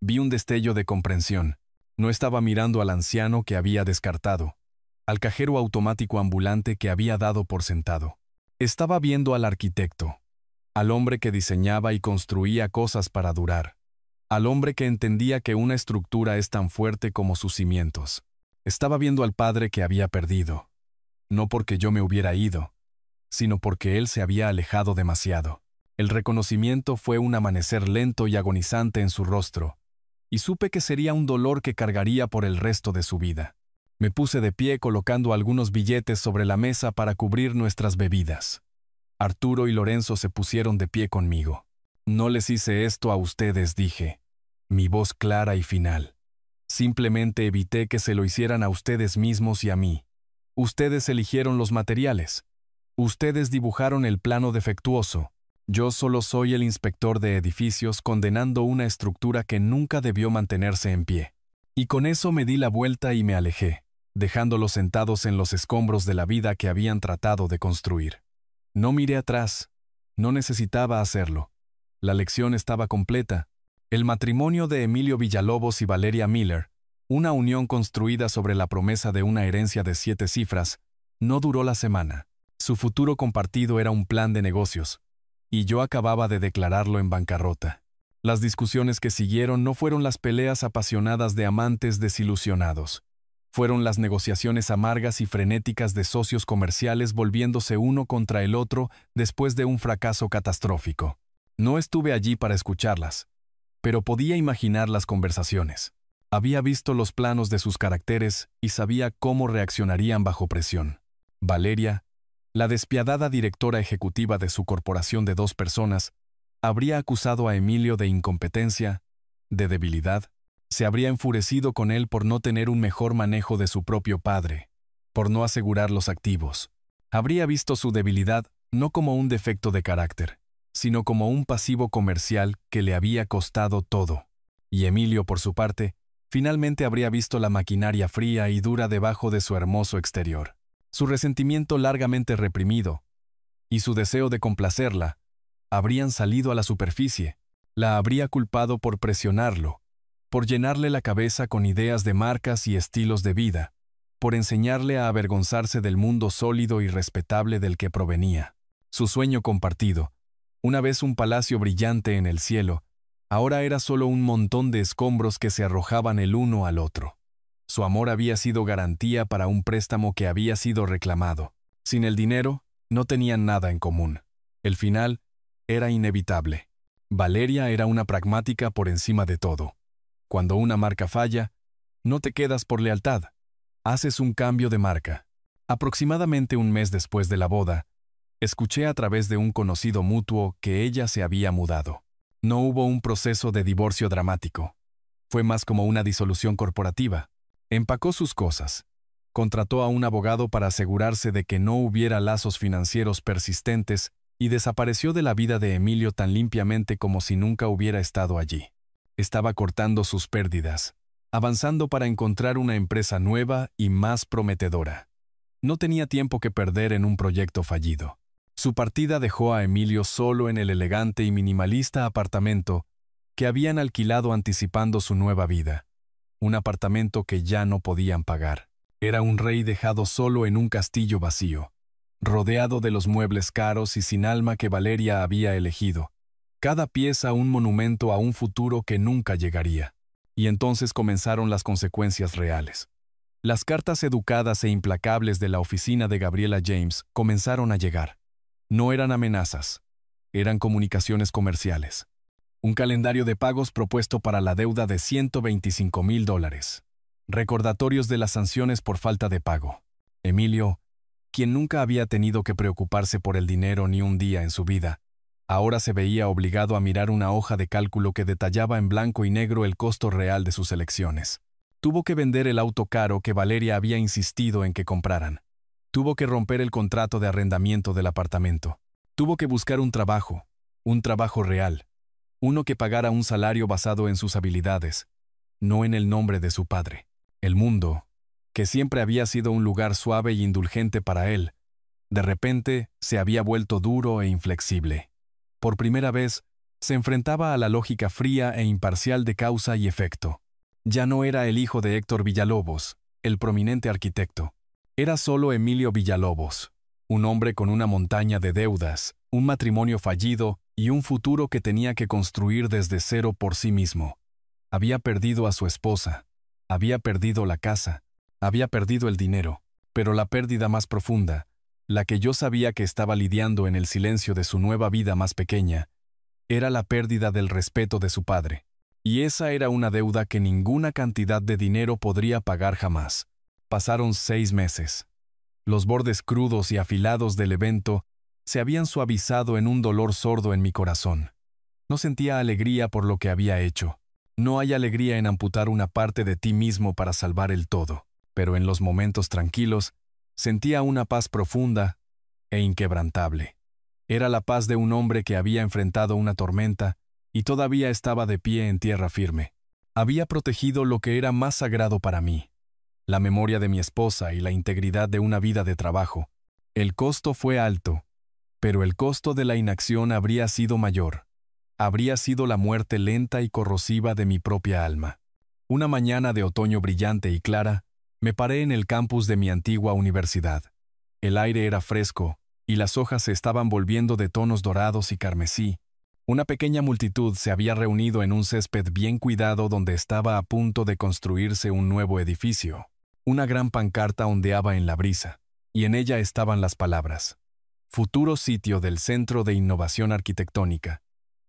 Vi un destello de comprensión. No estaba mirando al anciano que había descartado, al cajero automático ambulante que había dado por sentado. Estaba viendo al arquitecto, al hombre que diseñaba y construía cosas para durar, al hombre que entendía que una estructura es tan fuerte como sus cimientos. Estaba viendo al padre que había perdido, no porque yo me hubiera ido, sino porque él se había alejado demasiado. El reconocimiento fue un amanecer lento y agonizante en su rostro, y supe que sería un dolor que cargaría por el resto de su vida. Me puse de pie colocando algunos billetes sobre la mesa para cubrir nuestras bebidas. Arturo y Lorenzo se pusieron de pie conmigo. No les hice esto a ustedes, dije, mi voz clara y final. Simplemente evité que se lo hicieran a ustedes mismos y a mí. Ustedes eligieron los materiales. Ustedes dibujaron el plano defectuoso. Yo solo soy el inspector de edificios condenando una estructura que nunca debió mantenerse en pie. Y con eso me di la vuelta y me alejé, dejándolos sentados en los escombros de la vida que habían tratado de construir. No miré atrás. No necesitaba hacerlo. La lección estaba completa. El matrimonio de Emilio Villalobos y Valeria Miller, una unión construida sobre la promesa de una herencia de 7 cifras, no duró la semana. Su futuro compartido era un plan de negocios, y yo acababa de declararlo en bancarrota. Las discusiones que siguieron no fueron las peleas apasionadas de amantes desilusionados. Fueron las negociaciones amargas y frenéticas de socios comerciales volviéndose uno contra el otro después de un fracaso catastrófico. No estuve allí para escucharlas, pero podía imaginar las conversaciones. Había visto los planos de sus caracteres y sabía cómo reaccionarían bajo presión. Valeria, la despiadada directora ejecutiva de su corporación de 2 personas, habría acusado a Emilio de incompetencia, de debilidad. Se habría enfurecido con él por no tener un mejor manejo de su propio padre, por no asegurar los activos. Habría visto su debilidad no como un defecto de carácter, sino como un pasivo comercial que le había costado todo. Y Emilio, por su parte, finalmente habría visto la maquinaria fría y dura debajo de su hermoso exterior. Su resentimiento largamente reprimido y su deseo de complacerla habrían salido a la superficie. La habría culpado por presionarlo, por llenarle la cabeza con ideas de marcas y estilos de vida, por enseñarle a avergonzarse del mundo sólido y respetable del que provenía. Su sueño compartido, una vez un palacio brillante en el cielo, ahora era solo un montón de escombros que se arrojaban el uno al otro. Su amor había sido garantía para un préstamo que había sido reclamado. Sin el dinero, no tenían nada en común. El final era inevitable. Valeria era una pragmática por encima de todo. Cuando una marca falla, no te quedas por lealtad. Haces un cambio de marca. Aproximadamente un mes después de la boda, escuché a través de un conocido mutuo que ella se había mudado. No hubo un proceso de divorcio dramático. Fue más como una disolución corporativa. Empacó sus cosas. Contrató a un abogado para asegurarse de que no hubiera lazos financieros persistentes y desapareció de la vida de Emilio tan limpiamente como si nunca hubiera estado allí. Estaba cortando sus pérdidas, avanzando para encontrar una empresa nueva y más prometedora. No tenía tiempo que perder en un proyecto fallido. Su partida dejó a Emilio solo en el elegante y minimalista apartamento que habían alquilado anticipando su nueva vida. Un apartamento que ya no podían pagar. Era un rey dejado solo en un castillo vacío, rodeado de los muebles caros y sin alma que Valeria había elegido. Cada pieza un monumento a un futuro que nunca llegaría. Y entonces comenzaron las consecuencias reales. Las cartas educadas e implacables de la oficina de Gabriela James comenzaron a llegar. No eran amenazas, eran comunicaciones comerciales. Un calendario de pagos propuesto para la deuda de $125,000. Recordatorios de las sanciones por falta de pago. Emilio, quien nunca había tenido que preocuparse por el dinero ni un día en su vida, ahora se veía obligado a mirar una hoja de cálculo que detallaba en blanco y negro el costo real de sus elecciones. Tuvo que vender el auto caro que Valeria había insistido en que compraran. Tuvo que romper el contrato de arrendamiento del apartamento. Tuvo que buscar un trabajo real, uno que pagara un salario basado en sus habilidades, no en el nombre de su padre. El mundo, que siempre había sido un lugar suave y indulgente para él, de repente se había vuelto duro e inflexible. Por primera vez, se enfrentaba a la lógica fría e imparcial de causa y efecto. Ya no era el hijo de Héctor Villalobos, el prominente arquitecto. Era solo Emilio Villalobos, un hombre con una montaña de deudas, un matrimonio fallido y un futuro que tenía que construir desde cero por sí mismo. Había perdido a su esposa, había perdido la casa, había perdido el dinero, pero la pérdida más profunda, la que yo sabía que estaba lidiando en el silencio de su nueva vida más pequeña, era la pérdida del respeto de su padre. Y esa era una deuda que ninguna cantidad de dinero podría pagar jamás. Pasaron 6 meses. Los bordes crudos y afilados del evento se habían suavizado en un dolor sordo en mi corazón. No sentía alegría por lo que había hecho. No hay alegría en amputar una parte de ti mismo para salvar el todo, pero en los momentos tranquilos sentía una paz profunda e inquebrantable. Era la paz de un hombre que había enfrentado una tormenta y todavía estaba de pie en tierra firme. Había protegido lo que era más sagrado para mí, la memoria de mi esposa y la integridad de una vida de trabajo. El costo fue alto, pero el costo de la inacción habría sido mayor. Habría sido la muerte lenta y corrosiva de mi propia alma. Una mañana de otoño brillante y clara, me paré en el campus de mi antigua universidad. El aire era fresco, y las hojas se estaban volviendo de tonos dorados y carmesí. Una pequeña multitud se había reunido en un césped bien cuidado donde estaba a punto de construirse un nuevo edificio. Una gran pancarta ondeaba en la brisa, y en ella estaban las palabras: Futuro sitio del Centro de Innovación Arquitectónica,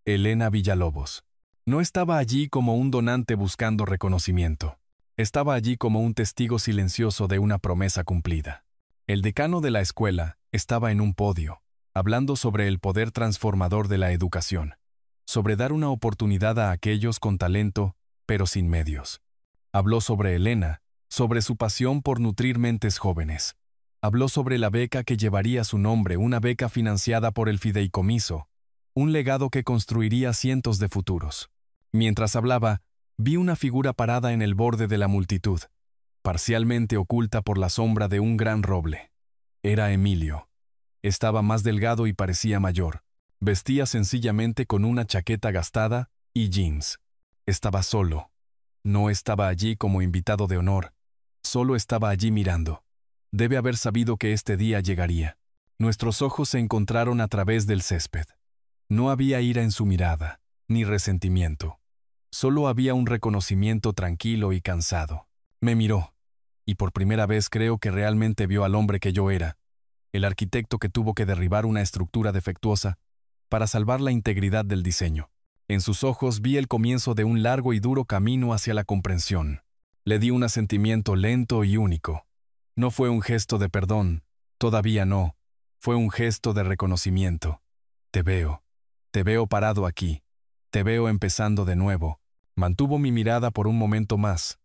Elena Villalobos. No estaba allí como un donante buscando reconocimiento. Estaba allí como un testigo silencioso de una promesa cumplida. El decano de la escuela estaba en un podio, hablando sobre el poder transformador de la educación, sobre dar una oportunidad a aquellos con talento, pero sin medios. Habló sobre Elena, sobre su pasión por nutrir mentes jóvenes. Habló sobre la beca que llevaría su nombre, una beca financiada por el fideicomiso, un legado que construiría cientos de futuros. Mientras hablaba, vi una figura parada en el borde de la multitud, parcialmente oculta por la sombra de un gran roble. Era Emilio. Estaba más delgado y parecía mayor. Vestía sencillamente con una chaqueta gastada y jeans. Estaba solo. No estaba allí como invitado de honor. Solo estaba allí mirando. Debe haber sabido que este día llegaría. Nuestros ojos se encontraron a través del césped. No había ira en su mirada, ni resentimiento. Solo había un reconocimiento tranquilo y cansado. Me miró, y por primera vez creo que realmente vio al hombre que yo era, el arquitecto que tuvo que derribar una estructura defectuosa para salvar la integridad del diseño. En sus ojos vi el comienzo de un largo y duro camino hacia la comprensión. Le di un asentimiento lento y único. No fue un gesto de perdón, todavía no, fue un gesto de reconocimiento. Te veo parado aquí, Te veo empezando de nuevo. Mantuvo mi mirada por un momento más.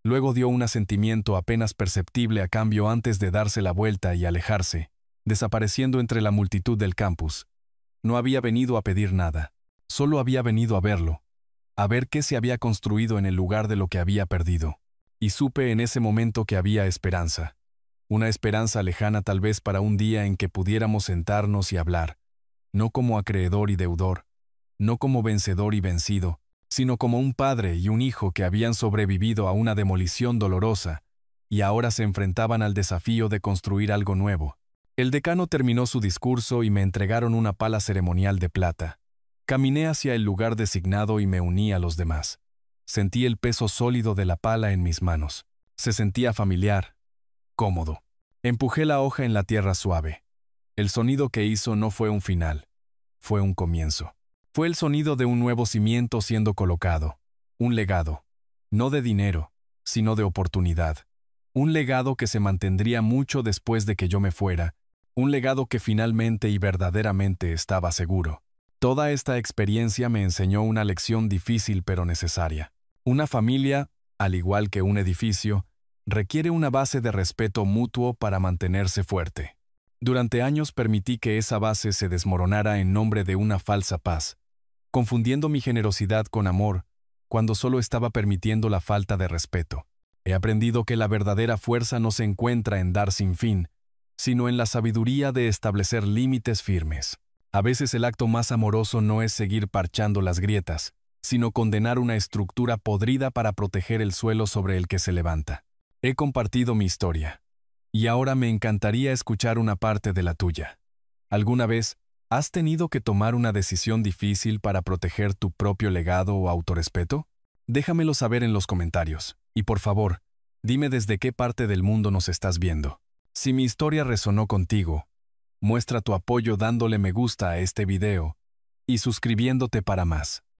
Luego dio un asentimiento apenas perceptible a cambio antes de darse la vuelta y alejarse, desapareciendo entre la multitud del campus. No había venido a pedir nada. Solo había venido a verlo. A ver qué se había construido en el lugar de lo que había perdido. Y supe en ese momento que había esperanza. Una esperanza lejana tal vez para un día en que pudiéramos sentarnos y hablar. No como acreedor y deudor. No como vencedor y vencido, sino como un padre y un hijo que habían sobrevivido a una demolición dolorosa y ahora se enfrentaban al desafío de construir algo nuevo. El decano terminó su discurso y me entregaron una pala ceremonial de plata. Caminé hacia el lugar designado y me uní a los demás. Sentí el peso sólido de la pala en mis manos. Se sentía familiar, cómodo. Empujé la hoja en la tierra suave. El sonido que hizo no fue un final, fue un comienzo. Fue el sonido de un nuevo cimiento siendo colocado. Un legado. No de dinero, sino de oportunidad. Un legado que se mantendría mucho después de que yo me fuera. Un legado que finalmente y verdaderamente estaba seguro. Toda esta experiencia me enseñó una lección difícil pero necesaria. Una familia, al igual que un edificio, requiere una base de respeto mutuo para mantenerse fuerte. Durante años permití que esa base se desmoronara en nombre de una falsa paz, confundiendo mi generosidad con amor, cuando solo estaba permitiendo la falta de respeto. He aprendido que la verdadera fuerza no se encuentra en dar sin fin, sino en la sabiduría de establecer límites firmes. A veces el acto más amoroso no es seguir parchando las grietas, sino condenar una estructura podrida para proteger el suelo sobre el que se levanta. He compartido mi historia. Y ahora me encantaría escuchar una parte de la tuya. ¿Alguna vez has tenido que tomar una decisión difícil para proteger tu propio legado o autorrespeto? Déjamelo saber en los comentarios. Y por favor, dime desde qué parte del mundo nos estás viendo. Si mi historia resonó contigo, muestra tu apoyo dándole me gusta a este video y suscribiéndote para más.